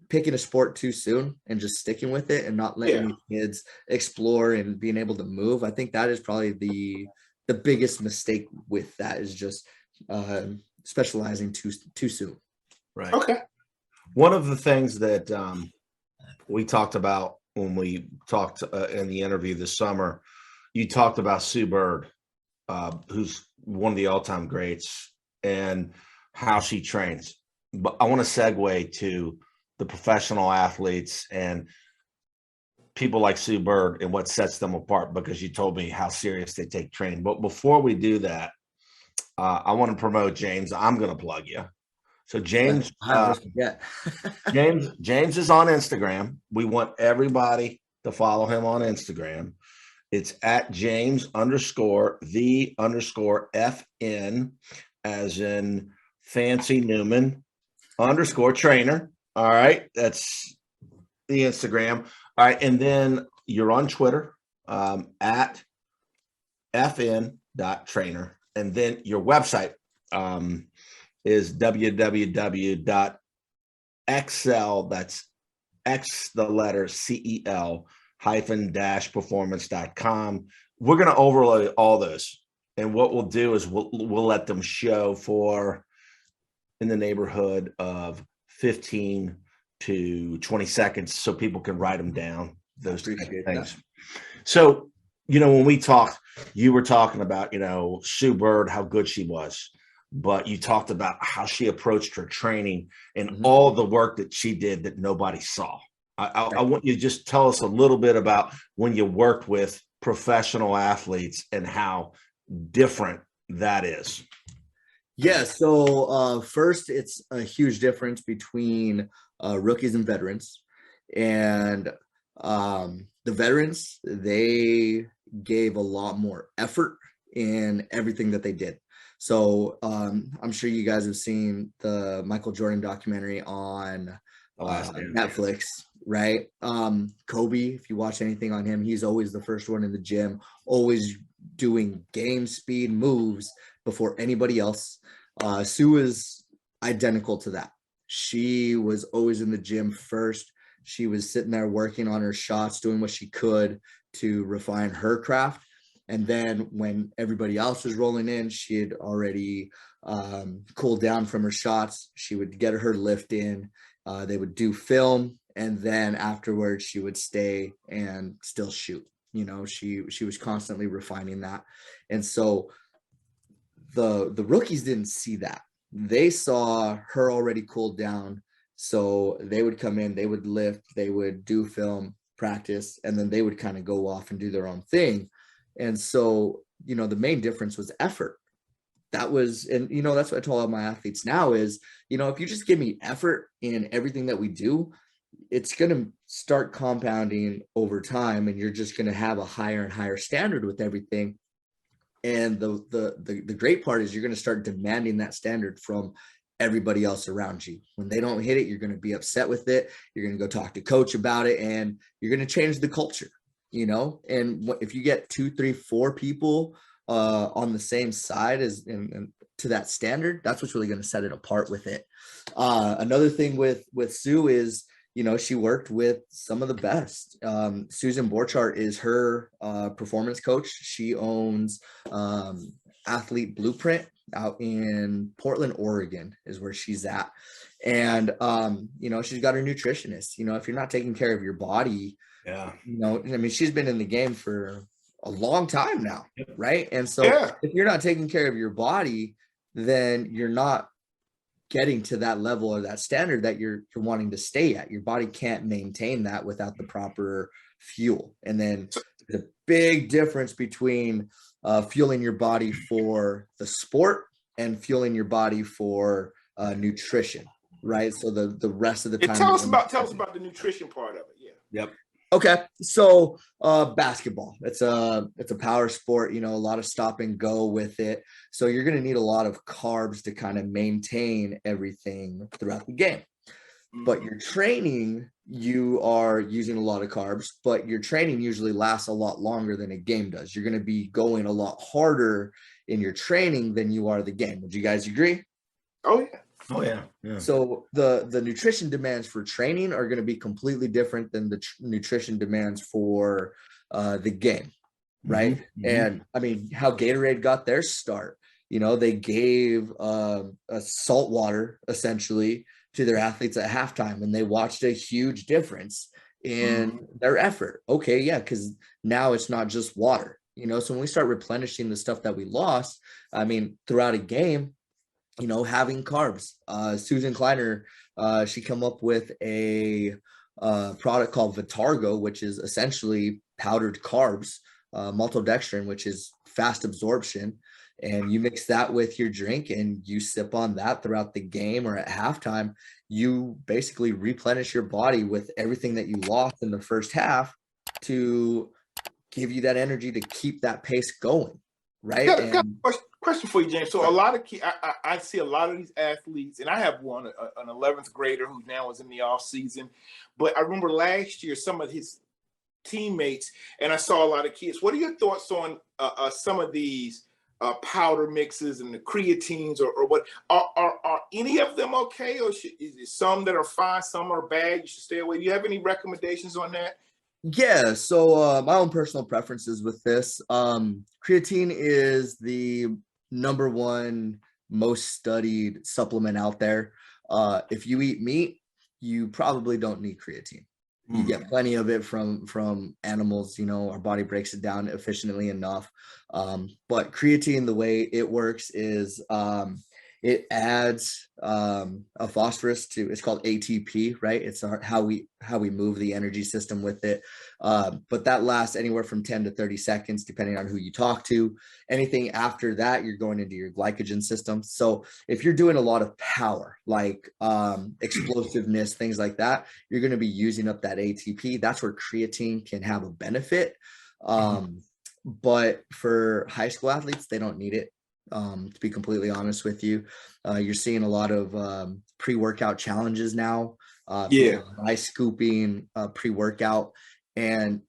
picking a sport too soon and just sticking with it and not letting kids explore and being able to move. I think that is probably the biggest mistake with that, is just specializing too soon. Right. Okay. One of the things that we talked about when we talked in the interview this summer, you talked about Sue Byrd, who's one of the all-time greats, and how she trains. But I want to segue to the professional athletes and people like Sue Byrd and what sets them apart, because you told me how serious they take training. But before we do that, I want to promote James. I'm going to plug you. So James, James is on Instagram. We want everybody to follow him on Instagram. It's at James_the_FN, as in Fancy Newman _trainer. All right. That's the Instagram. All right. And then you're on Twitter at fn.trainer. And then your website is www.excel, that's X the letter CEL -performance.com. We're going to overlay all those. And what we'll do is we'll let them show for in the neighborhood of 15 to 20 seconds so people can write them down, those type of things. So, when we talked, you were talking about, Sue Byrd, how good she was, but you talked about how she approached her training and all the work that she did that nobody saw. I want you to just tell us a little bit about when you worked with professional athletes and how different that is. Yeah. So first, it's a huge difference between rookies and veterans. And the veterans, they gave a lot more effort in everything that they did. So I'm sure you guys have seen the Michael Jordan documentary on Netflix, right? Kobe, if you watch anything on him, he's always the first one in the gym, always doing game speed moves before anybody else. Sue is identical to that. She was always in the gym first. She was sitting there working on her shots, doing what she could to refine her craft. And then when everybody else was rolling in, she had already cooled down from her shots. She would get her lift in. They would do film. And then afterwards, she would stay and still shoot. You know, she was constantly refining that. And so the rookies didn't see that. They saw her already cooled down. So they would come in, they would lift, they would do film practice, and then they would kind of go off and do their own thing. And so, you know, the main difference was effort. That was, and you know, that's what I told all my athletes now is, you know, if you just give me effort in everything that we do, it's going to start compounding over time, and you're just going to have a higher and higher standard with everything. And the great part is you're going to start demanding that standard from everybody else around you. When they don't hit it, you're going to be upset with it. You're going to go talk to coach about it, and you're going to change the culture, you know. And if you get 2, 3, 4 people on the same side as and to that standard, that's what's really going to set it apart with it. Another thing with Sue is, you know, she worked with some of the best. Susan Borchardt is her performance coach. She owns Athlete Blueprint out in Portland, Oregon is where she's at. And, you know, she's got her nutritionist. You know, if you're not taking care of your body, yeah, you know, I mean, she's been in the game for a long time now, right? And so if you're not taking care of your body, then you're not getting to that level or that standard that you're wanting to stay at. Your body can't maintain that without the proper fuel. And then the big difference between fueling your body for the sport and fueling your body for nutrition, right? So the rest of the time. Tell us about the nutrition part of it. Yeah. Yep. Okay, so basketball, it's a power sport, you know, a lot of stop and go with it. So you're going to need a lot of carbs to kind of maintain everything throughout the game. But your training, you are using a lot of carbs, but your training usually lasts a lot longer than a game does. You're going to be going a lot harder in your training than you are the game. Would you guys agree? Oh, yeah. Oh, yeah. Yeah. So the nutrition demands for training are going to be completely different than the nutrition demands for the game, right? Mm-hmm. And I mean, how Gatorade got their start, you know, they gave a salt water essentially to their athletes at halftime, and they watched a huge difference in their effort. Okay, yeah, because now it's not just water, you know. So when we start replenishing the stuff that we lost, I mean, throughout a game, you know, having carbs. Susan Kleiner, she come up with a product called Vitargo, which is essentially powdered carbs, maltodextrin, which is fast absorption. And you mix that with your drink and you sip on that throughout the game or at halftime, you basically replenish your body with everything that you lost in the first half to give you that energy to keep that pace going, right? Got a question for you, James. So a lot of I see a lot of these athletes, and I have one, an 11th grader who now is in the off season. But I remember last year some of his teammates, and I saw a lot of kids. What are your thoughts on some of these powder mixes and the creatines, or what are any of them okay, or is it some that are fine, some are bad, you should stay away? Do you have any recommendations on that? Yeah, so my own personal preferences with this, creatine is the #1 most studied supplement out there. If you eat meat, you probably don't need creatine. You get plenty of it from animals. You know, our body breaks it down efficiently enough. But creatine, the way it works is it adds a phosphorus to, it's called ATP, right? It's how we move the energy system with it. But that lasts anywhere from 10 to 30 seconds, depending on who you talk to. Anything after that, you're going into your glycogen system. So if you're doing a lot of power, like explosiveness, things like that, you're going to be using up that ATP. That's where creatine can have a benefit. But for high school athletes, they don't need it. To be completely honest with you, you're seeing a lot of pre-workout challenges now. By scooping pre-workout, and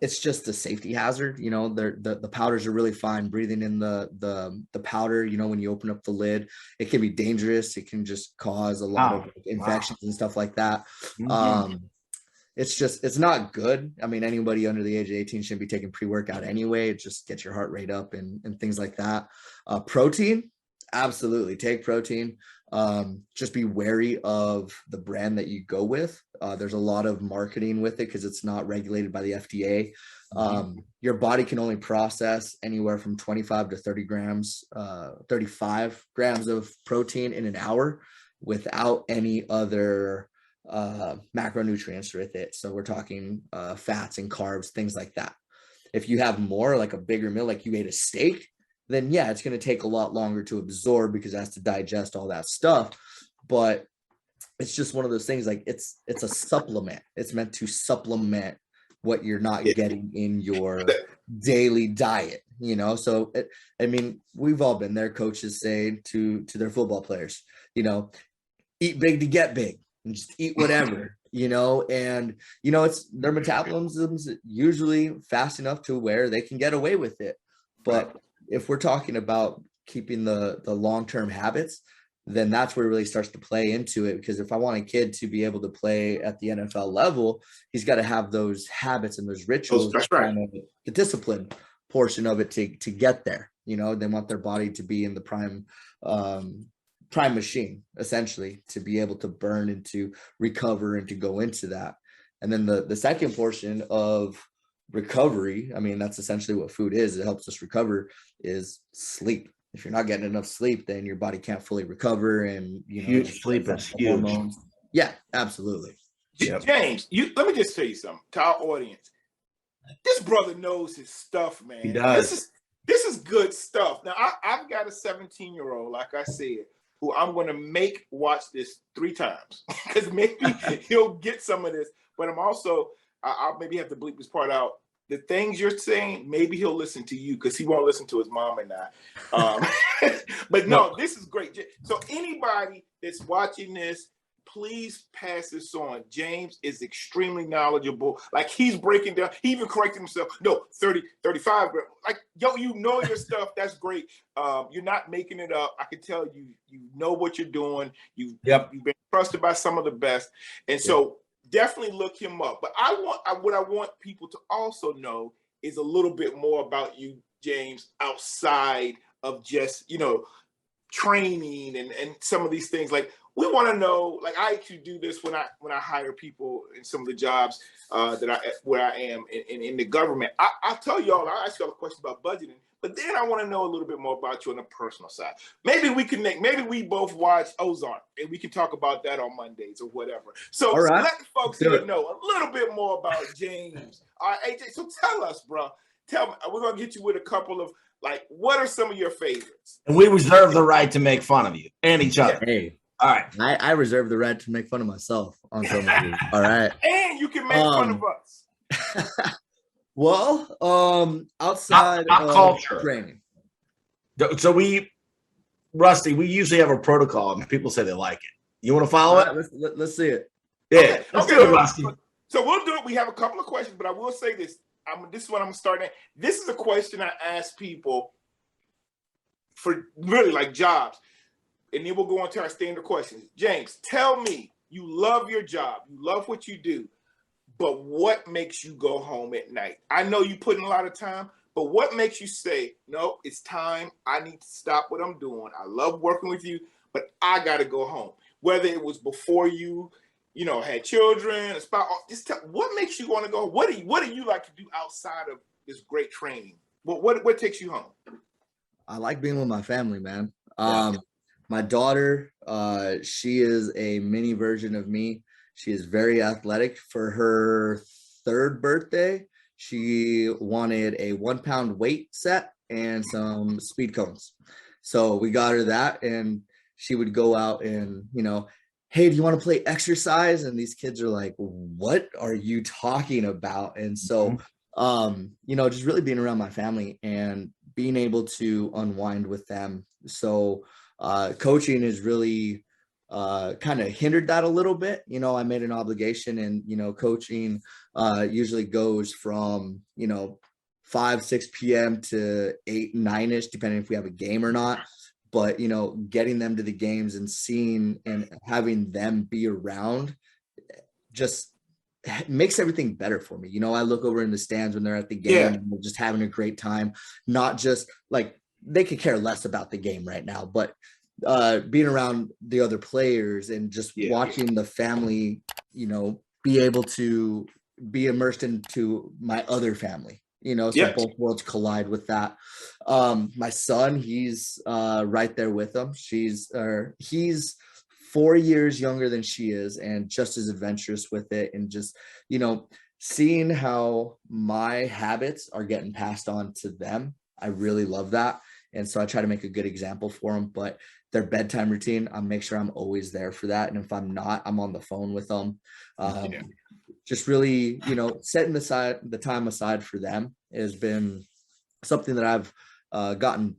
it's just a safety hazard. You know, the powders are really fine. Breathing in the powder, you know, when you open up the lid, it can be dangerous. It can just cause a lot of infections and stuff like that. It's not good. I mean, anybody under the age of 18 shouldn't be taking pre-workout anyway. It just gets your heart rate up and things like that. Protein, absolutely take protein. Just be wary of the brand that you go with. There's a lot of marketing with it because it's not regulated by the FDA. Your body can only process anywhere from 25 to 30 grams, 35 grams of protein in an hour without any other macronutrients with it. So we're talking fats and carbs, things like that. If you have more, like a bigger meal, like you ate a steak, then yeah, it's going to take a lot longer to absorb because it has to digest all that stuff. But it's just one of those things, like it's a supplement. It's meant to supplement what you're not getting in your daily diet, you know? So, I mean, we've all been there. Coaches say to their football players, you know, eat big to get big and just eat whatever, you know? And, you know, it's their metabolism's usually fast enough to where they can get away with it. But if we're talking about keeping the long-term habits, then that's where it really starts to play into it. Because if I want a kid to be able to play at the NFL level, he's got to have those habits and those rituals, That's right. The discipline portion of it to get there. You know, they want their body to be in the prime machine, essentially, to be able to burn and to recover and to go into that. And then the second portion of recovery, I mean, that's essentially what food is. It helps us recover, is sleep. If you're not getting enough sleep, then your body can't fully recover, and you know, sleep is huge. Hormones. Yeah, absolutely. Yep. James, let me just tell you something to our audience. This brother knows his stuff, man. He does. This is good stuff. Now, I've got a 17-year-old, like I said, who I'm going to make watch this 3 times because maybe he'll get some of this. But I'm also, I'll maybe have to bleep this part out. The things you're saying, maybe he'll listen to you because he won't listen to his mom and I. But no, this is great. So anybody that's watching this, please pass this on. James is extremely knowledgeable. Like, he's breaking down. He even corrected himself. No, 30, 35. Like, yo, you know your stuff. That's great. You're not making it up. I can tell you know what you're doing. You've been trusted by some of the best. And so definitely look him up. But what I want people to also know is a little bit more about you, James, outside of just, you know, training and some of these things. Like, we want to know, like, I actually do this when I hire people in some of the jobs where I am in the government. I'll tell y'all, I'll ask y'all a question about budgeting, but then I want to know a little bit more about you on the personal side. Maybe we both watch Ozark and we can talk about that on Mondays or whatever. So let the folks here know a little bit more about James. All right, AJ, so tell us, bro. Tell me, we're going to get you with a couple of, like, what are some of your favorites? And we reserve the right to make fun of you and each other. Hey. All right. I reserve the right to make fun of myself on some of you. All right. And you can make fun of us. Well, outside of culture training. So we usually have a protocol and people say they like it. You want to follow it? Let's see it. Yeah. Let's do it, Rusty. So we'll do it. We have a couple of questions, but I will say this. This is what I'm starting at. This is a question I ask people for really, like, jobs. And then we'll go on to our standard questions. James, tell me, you love your job. You love what you do. But what makes you go home at night? I know you put in a lot of time, but what makes you say, no, it's time. I need to stop what I'm doing. I love working with you, but I got to go home. Whether it was before you had children, a spouse, just what makes you want to go home? What do you like to do outside of this great training? What takes you home? I like being with my family, man. My daughter, she is a mini version of me. She is very athletic. For her 3rd birthday, she wanted a 1-pound weight set and some speed cones. So we got her that, and she would go out and, you know, hey, do you want to play exercise? And these kids are like, what are you talking about? And so, you know, just really being around my family and being able to unwind with them. So, coaching is really kind of hindered that a little bit. You know, I made an obligation, and, you know, coaching usually goes from, you know, 5, 6 p.m. to 8, 9-ish, depending if we have a game or not. But, you know, getting them to the games and seeing and having them be around just makes everything better for me. You know, I look over in the stands when they're at the game and they're just having a great time, not just like, they could care less about the game right now, but being around the other players and just watching the family, you know, be able to be immersed into my other family, you know, so both worlds collide with that. My son, he's right there with them. He's 4 years younger than she is and just as adventurous with it. And just, you know, seeing how my habits are getting passed on to them, I really love that. And so I try to make a good example for them, but their bedtime routine, I make sure I'm always there for that. And if I'm not, I'm on the phone with them. Just really, you know, setting the time aside for them has been something that I've gotten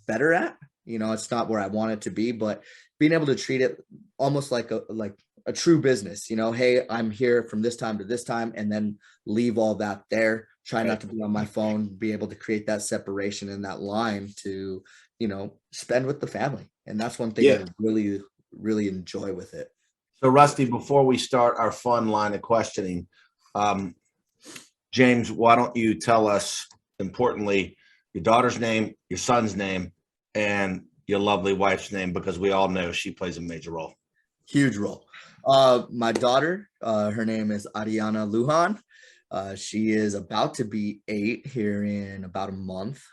better at. You know, it's not where I want it to be, but being able to treat it almost like a true business, you know, hey, I'm here from this time to this time, and then leave all that there. Try not to be on my phone, be able to create that separation in that line to, you know, spend with the family. And that's one thing I really, really enjoy with it. So Rusty, before we start our fun line of questioning, James, why don't you tell us, importantly, your daughter's name, your son's name, and your lovely wife's name, because we all know she plays a major role. Huge role. My daughter, her name is Ariana Lujan. She is about to be 8 here in about a month.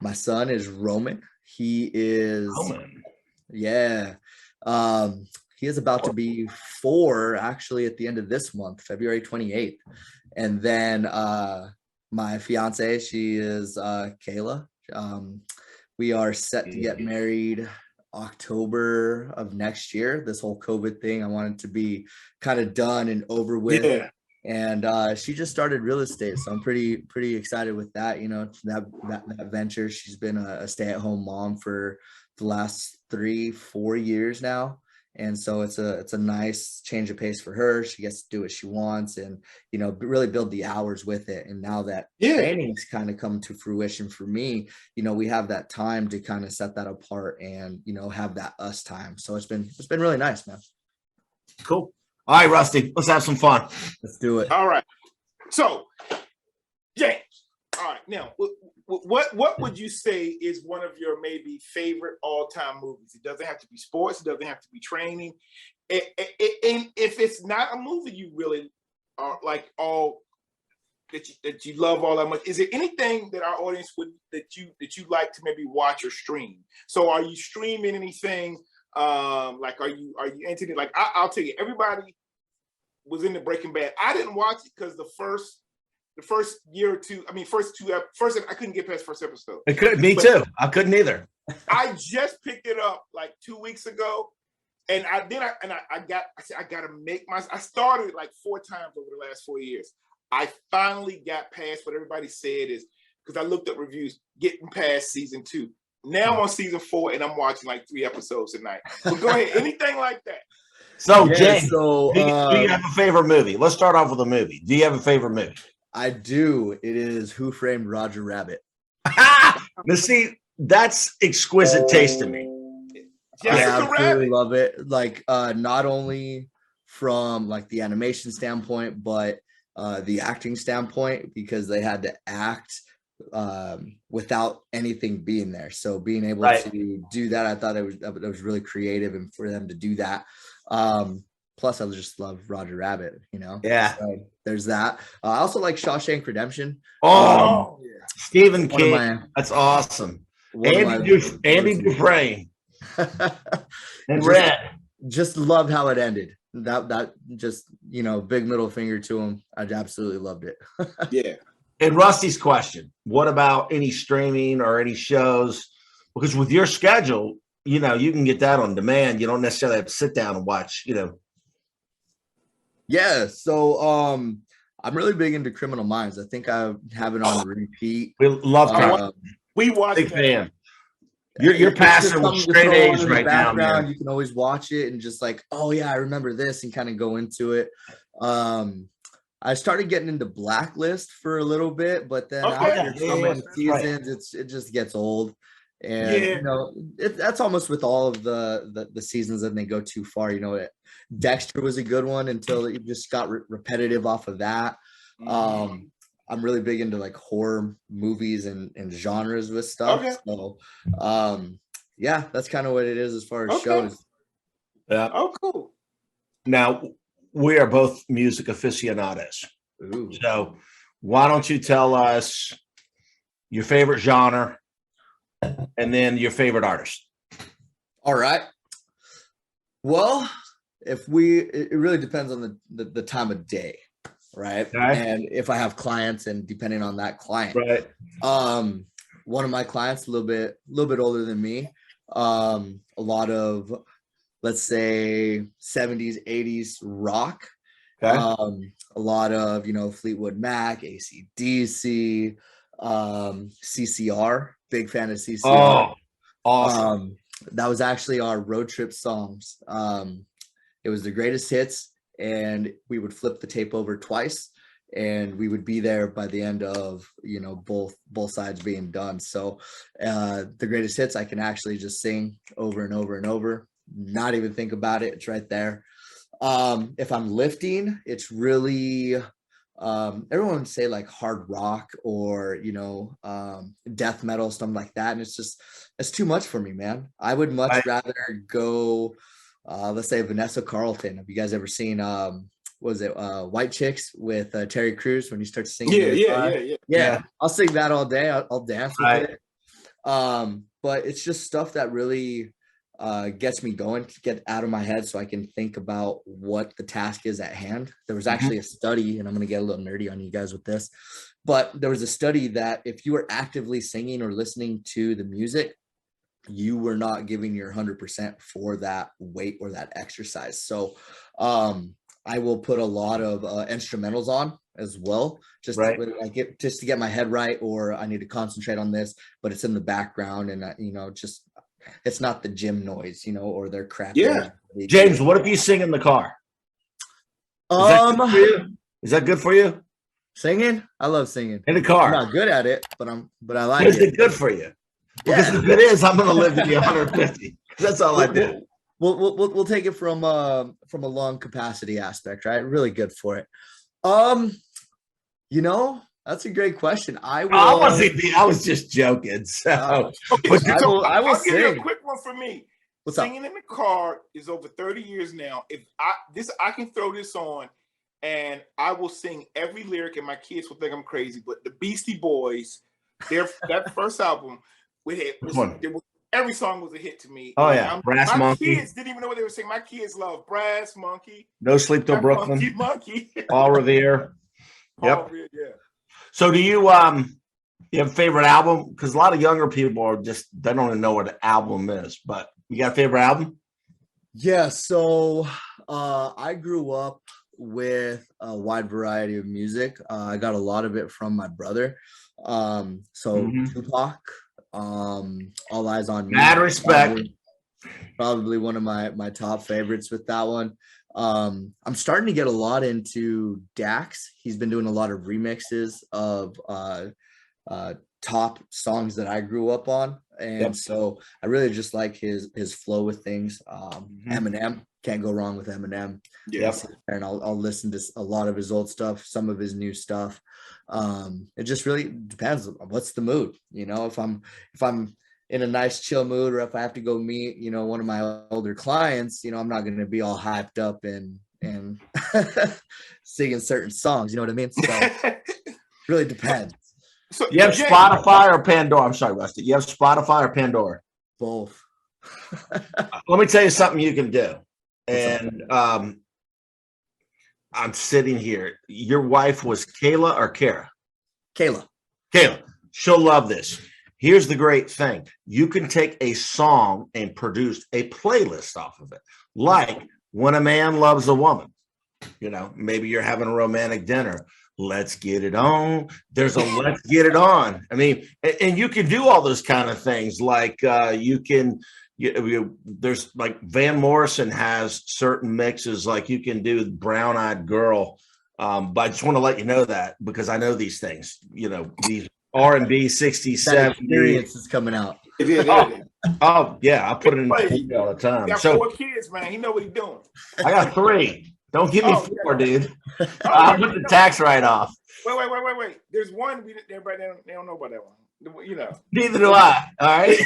My son is Roman. He is Roman. He is about to be 4 actually at the end of this month, February 28th. And then my fiance, she is Kayla. We are set to get married October of next year. This whole COVID thing, I want it to be kind of done and over with. And she just started real estate, so I'm pretty excited with that. You know, that venture. She's been a stay-at-home mom for the last 3-4 years now, and so it's a nice change of pace for her. She gets to do what she wants, and you know, really build the hours with it. And now that training's kind of come to fruition for me, you know, we have that time to kind of set that apart and, you know, have that us time. So it's been really nice, man. Cool. All right, Rusty, let's have some fun. Let's do it. All right. So, James, all right. Now, what would you say is one of your maybe favorite all-time movies? It doesn't have to be sports. It doesn't have to be training. And if it's not a movie you really are like all that you love all that much, is there anything that our audience that you like to maybe watch or stream? So, are you streaming anything? Like, are you into it? Like, I'll tell you, everybody was into Breaking Bad. I didn't watch it because the first year or two, I couldn't get past the first episode. Me too. I couldn't either. I just picked it up like 2 weeks ago, and I started like 4 times over the last 4 years. I finally got past what everybody said is, because I looked up reviews, getting past season 2. Now I'm on season 4 and I'm watching like 3 episodes a night. But go ahead, anything like that. So, James, do you have a favorite movie? Let's start off with a movie. Do you have a favorite movie? I do. It is Who Framed Roger Rabbit. Now, see, that's exquisite taste to me. I absolutely love it. Like, not only from like the animation standpoint, but the acting standpoint, because they had to act without anything being there. So being able to do that, I thought it was really creative, and for them to do that. Plus, I just love Roger Rabbit, you know? Yeah. So there's that. I also like Shawshank Redemption. Stephen King. That's awesome. Andy Dufresne. And Red. Just loved how it ended. That just, you know, big middle finger to him. I absolutely loved it. Yeah. And Rusty's question, what about any streaming or any shows? Because with your schedule, you know, you can get that on demand. You don't necessarily have to sit down and watch, you know. Yeah. So I'm really big into Criminal Minds. I think I have it on repeat. We love we watch big fan. You're passing with straight A's right now, man. You can always watch it and just like, oh yeah, I remember this, and kind of go into it. I started getting into Blacklist for a little bit, but then after so many seasons, it just gets old. And you know, that's almost with all of the seasons that they go too far. You know, Dexter was a good one until it just got repetitive off of that. I'm really big into like horror movies and genres with stuff. Okay. So yeah, that's kind of what it is as far as shows. Yeah. Oh, cool. Now, we are both music aficionados. Ooh. So why don't you tell us your favorite genre and then your favorite artist? All right. Well, it really depends on the time of day, right? Okay. And if I have clients, and depending on that client, Right. One of my clients a little bit older than me, a lot of, let's say, 70s, 80s rock, Okay. a lot of, Fleetwood Mac, AC/DC, CCR, big fan of CCR. Oh, awesome. That was actually our road trip songs. It was the greatest hits, and we would flip the tape over twice, and we would be there by the end of, both sides being done. So the greatest hits, I can actually just sing over and over and over, not even think about it. It's right there. If I'm lifting, it's really, everyone would say like hard rock or, death metal, something like that. And it's too much for me, man. I would much rather go, let's say Vanessa Carlton. Have you guys ever seen, White Chicks with Terry Crews when he starts singing? Yeah. I'll sing that all day. I'll dance with it. But it's just stuff that really gets me going, to get out of my head so I can think about what the task is at hand. There was actually a study, and I'm going to get a little nerdy on you guys with this, but there was a study that if you were actively singing or listening to the music, you were not giving your 100% for that weight or that exercise. So I will put a lot of instrumentals on as well, just to get my head right, or I need to concentrate on this, but it's in the background, and just it's not the gym noise, or their crap. Yeah. James, what if you sing in the car? Is that good for you? Singing? I love singing. In the car. I'm not good at it, but I like it. Is it good for you? Because if it is, I'm going to live to be 150. That's all I do. We'll take it from a lung capacity aspect, right? Really good for it. That's a great question. I was just joking. So, I will give you a quick one for me. Singing in the car is over 30 years now. If I can throw this on, and I will sing every lyric, and my kids will think I'm crazy. But the Beastie Boys, that first album, every song was a hit to me. Oh yeah, Brass Monkey. My kids didn't even know what they were saying. My kids love Brass Monkey, No Sleep Till Brooklyn, Monkey, Paul Revere. Yep. Revere, yeah. So do you have a favorite album? Because a lot of younger people they don't even know what an album is. But you got a favorite album? Yeah. So I grew up with a wide variety of music. I got a lot of it from my brother. Tupac, All Eyes on Me. Mad respect. Probably one of my top favorites with that one. I'm starting to get a lot into Dax. He's been doing a lot of remixes of top songs that I grew up on, and so I really just like his flow with things. Eminem, can't go wrong with Eminem. And I'll listen to a lot of his old stuff, some of his new stuff. It just really depends on what's the mood. If I'm in a nice chill mood, or if I have to go meet, one of my older clients, I'm not going to be all hyped up and singing certain songs. You know what I mean? So it really depends. So you have Spotify or Pandora? I'm sorry, Rusty. You have Spotify or Pandora? Both. Let me tell you something you can do. And I'm sitting here. Your wife was Kayla or Kara? Kayla. She'll love this. Here's the great thing. You can take a song and produce a playlist off of it. Like When a Man Loves a Woman. Maybe you're having a romantic dinner. Let's get it on. There's a let's get it on. I mean, and you can do all those kind of things. Like there's like Van Morrison has certain mixes, like you can do Brown Eyed Girl. But I just want to let you know that, because I know these things, these R&B 60s, 70s. Experience is coming out. Oh yeah, I put it in the all the time. Got 4 kids, man. He know what he's doing. I got 3. Don't give me 4, dude. I'll put the tax write-off. Wait. There's one. Everybody they don't know about that one. Neither do I. All right.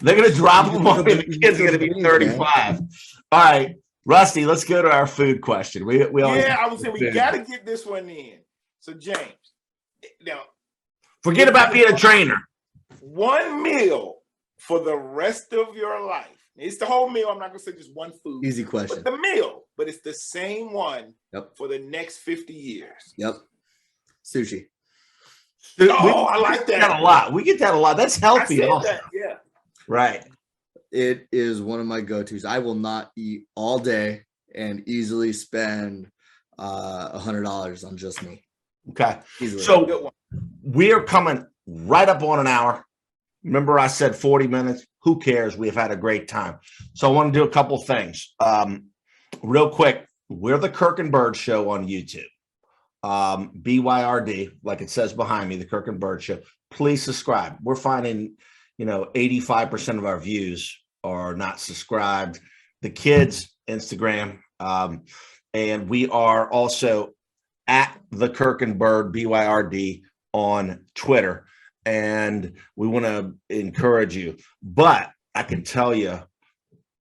They're gonna drop them on me. The kid's gonna be 35. All right. Rusty, let's go to our food question. We I was saying we got to get this one in. So James, now forget about being a trainer. One meal for the rest of your life. It's the whole meal. I'm not going to say just one food. Easy question. But the meal, but it's the same one Yep. for the next 50 years. Yep. Sushi. I like that. We get that a lot. That's healthy. Yeah. Right. It is one of my go-tos. I will not eat all day and easily spend $100 on just me. Okay. Easily. So we are coming right up on an hour. Remember I said 40 minutes? Who cares? We've had a great time. So I want to do a couple things. Real quick, we're the Kirk and Byrd Show on YouTube. BYRD, like it says behind me, the Kirk and Byrd Show. Please subscribe. We're finding, 85% of our views are not subscribed. The kids, Instagram. And we are also at the Kirk and Byrd, BYRD, on Twitter. And we want to encourage you. But I can tell you,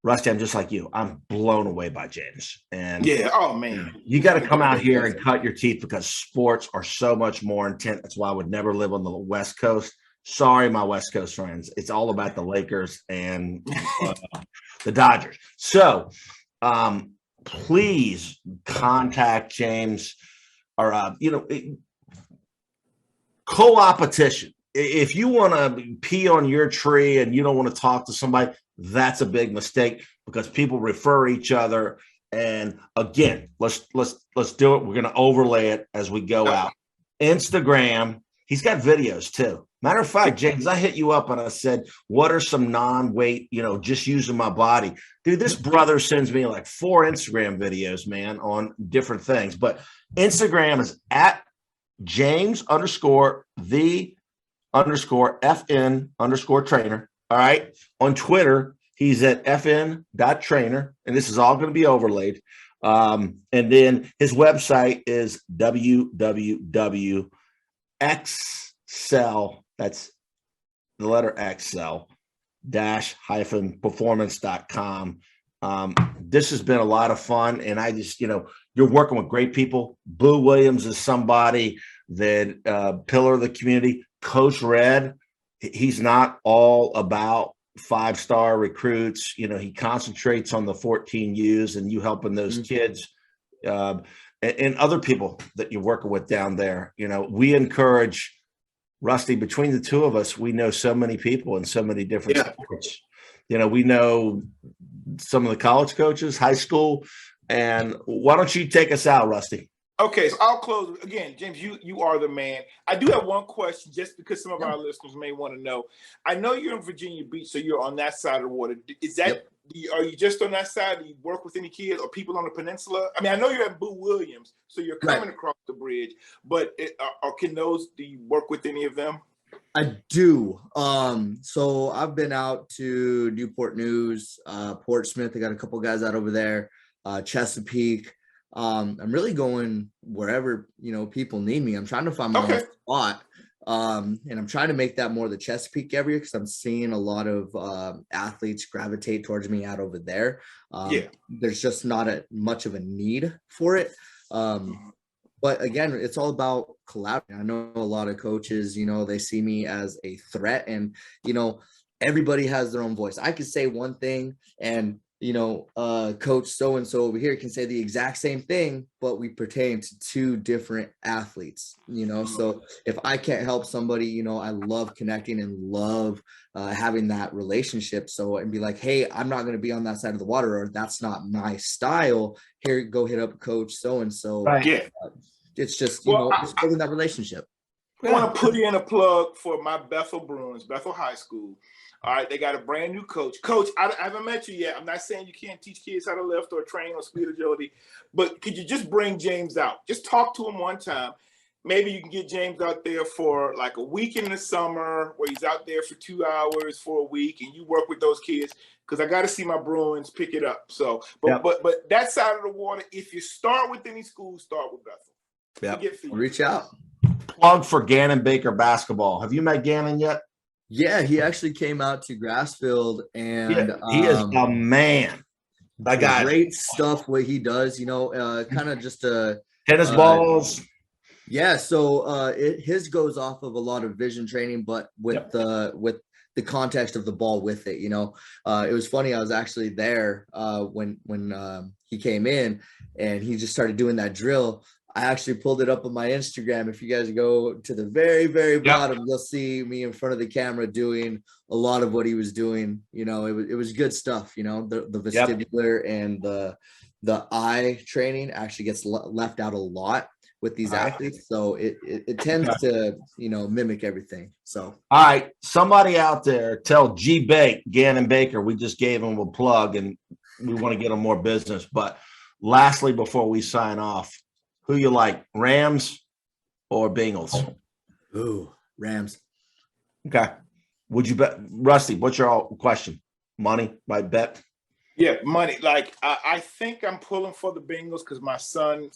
Rusty, I'm just like you. I'm blown away by James. And oh man, you got to come out here and cut your teeth because sports are so much more intense. That's why I would never live on the West Coast. Sorry, my West Coast friends. It's all about the Lakers and the Dodgers. So please contact James or, co-opetition. If you want to pee on your tree and you don't want to talk to somebody, that's a big mistake because people refer each other. And again, let's do it. We're going to overlay it as we go out. Instagram, he's got videos too. Matter of fact, James, I hit you up and I said, what are some non-weight, just using my body? Dude, this brother sends me like 4 Instagram videos, man, on different things. But Instagram is at James_the_FN_trainer. All right. On Twitter, he's at fn.trainer. And this is all going to be overlaid. And then his website is www.xcel. That's the letter Excel -performance.com. This has been a lot of fun. And I just, you're working with great people. Boo Williams is somebody that pillar of the community. Coach Red, he's not all about 5-star recruits. He concentrates on the 14 U's and you helping those kids and other people that you're working with down there. We encourage, Rusty, between the two of us, we know so many people in so many different sports. We know some of the college coaches, high school. And why don't you take us out, Rusty? Okay, so I'll close again. James, you are the man. I do have one question, just because some of our listeners may want to know. I know you're in Virginia Beach, so you're on that side of the water. Is that are you just on that side? Do you work with any kids or people on the peninsula? I mean, I know you're at Boo Williams, so you're coming across the bridge. But do you work with any of them? I do. So I've been out to Newport News, Portsmouth. I got a couple guys out over there, Chesapeake. I'm really going wherever, people need me. I'm trying to find my own spot. And I'm trying to make that more the Chesapeake area because I'm seeing a lot of athletes gravitate towards me out over there. There's just not much of a need for it. But again, it's all about collaborating. I know a lot of coaches, they see me as a threat and, everybody has their own voice. I could say one thing and coach so-and-so over here can say the exact same thing, but we pertain to 2 different athletes, so if I can't help somebody, I love connecting and love having that relationship. So, and be like, hey, I'm not going to be on that side of the water, or that's not my style. Here, go hit up coach so-and-so. Right. It's just, just building that relationship. I want to put in a plug for my Bethel Bruins, Bethel High School. All right, they got a brand new coach. Coach, I haven't met you yet. I'm not saying you can't teach kids how to lift or train or speed agility, but could you just bring James out? Just talk to him one time. Maybe you can get James out there for like a week in the summer where he's out there for 2 hours for a week and you work with those kids, because I got to see my Bruins pick it up. So, but that side of the water, if you start with any school, start with Bethel. Reach out. Plug for Gannon Baker basketball. Have you met Gannon yet? Yeah, he actually came out to Grassfield, and he is a man. I got great stuff what he does, kind of just tennis balls. Yeah, so his goes off of a lot of vision training, but with the context of the ball with it. It was funny. I was actually there when he came in, and he just started doing that drill. I actually pulled it up on my Instagram. If you guys go to the very, very bottom, you'll see me in front of the camera doing a lot of what he was doing. It was good stuff. The vestibular and the eye training actually gets left out a lot with these athletes, so it tends to mimic everything. So all right, somebody out there tell Gannon Baker we just gave him a plug and we want to get him more business. But lastly, before we sign off, who you like, Rams or Bengals? Ooh, Rams. Okay. Would you bet, Rusty? What's your question? Money by bet? Yeah, money. Like I think I'm pulling for the Bengals because my son,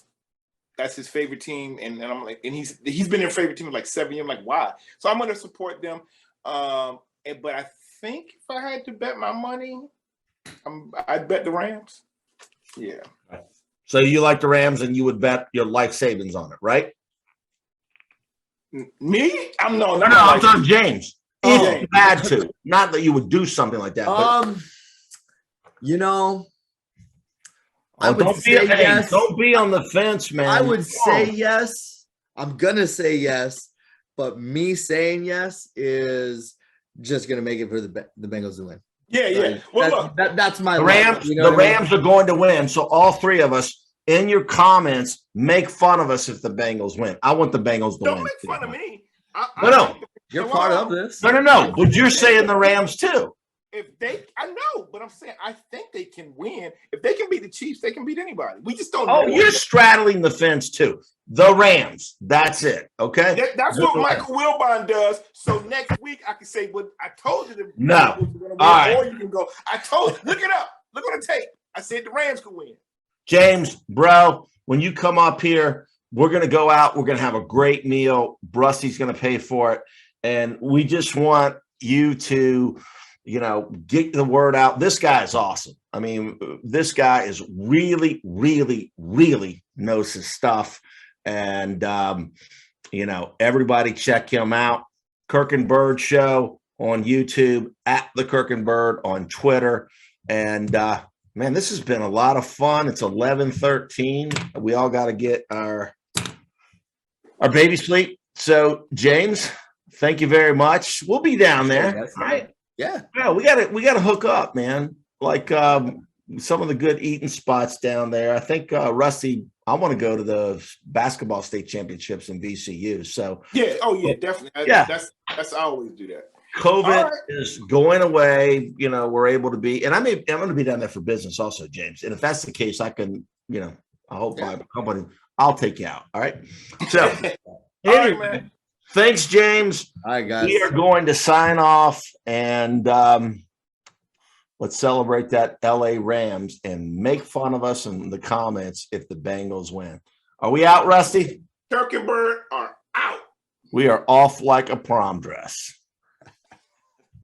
that's his favorite team, and I'm like, and he's been their favorite team for like 7 years. I'm like, why? So I'm going to support them. But I think if I had to bet my money, I'd bet the Rams. Yeah. So you like the Rams, and you would bet your life savings on it, right? Me? I'm talking James. If you had to, not that you would do something like that. But, I would say yes. Don't be on the fence, man. I would say yes. I'm gonna say yes, but me saying yes is just gonna make it for the Bengals to win. Yeah. Well, that's my Rams. The Rams are going to win. So all three of us, in your comments, make fun of us if the Bengals win. I want the Bengals to win. Don't make fun of me. No. You're part of this. No. But you're saying the Rams too. I know, but I'm saying I think they can win. If they can beat the Chiefs, they can beat anybody. We just don't know. Oh, you're straddling the fence too. The Rams. That's it. Okay. That's what Michael Wilbon does. So next week I can say, "What I told you." No. All right. Or you can go, "I told you." Look it up. Look on the tape. I said the Rams could win. James, bro, when you come up here, we're gonna go out. We're gonna have a great meal. Rusty's gonna pay for it, and we just want you to, get the word out. This guy is awesome. I mean, this guy is really, really, really knows his stuff. And, everybody check him out. Kirk and Byrd Show on YouTube, at the Kirk and Byrd on Twitter. And, man, this has been a lot of fun. It's 11:13. We all got to get our baby sleep. So, James, thank you very much. We'll be down there. Right? Yeah, we gotta hook up, man. Like some of the good eating spots down there. I think Rusty, I want to go to the basketball state championships in VCU. So definitely. That's I always do that. COVID is going away. We're able to be, and I'm going to be down there for business also, James. And if that's the case, I can, I hope my company, I'll take you out. All right. So anyway, man. Thanks, James. All right, guys. We are going to sign off, and let's celebrate that LA Rams and make fun of us in the comments if the Bengals win. Are we out, Rusty? Kirk and Byrd are out. We are off like a prom dress.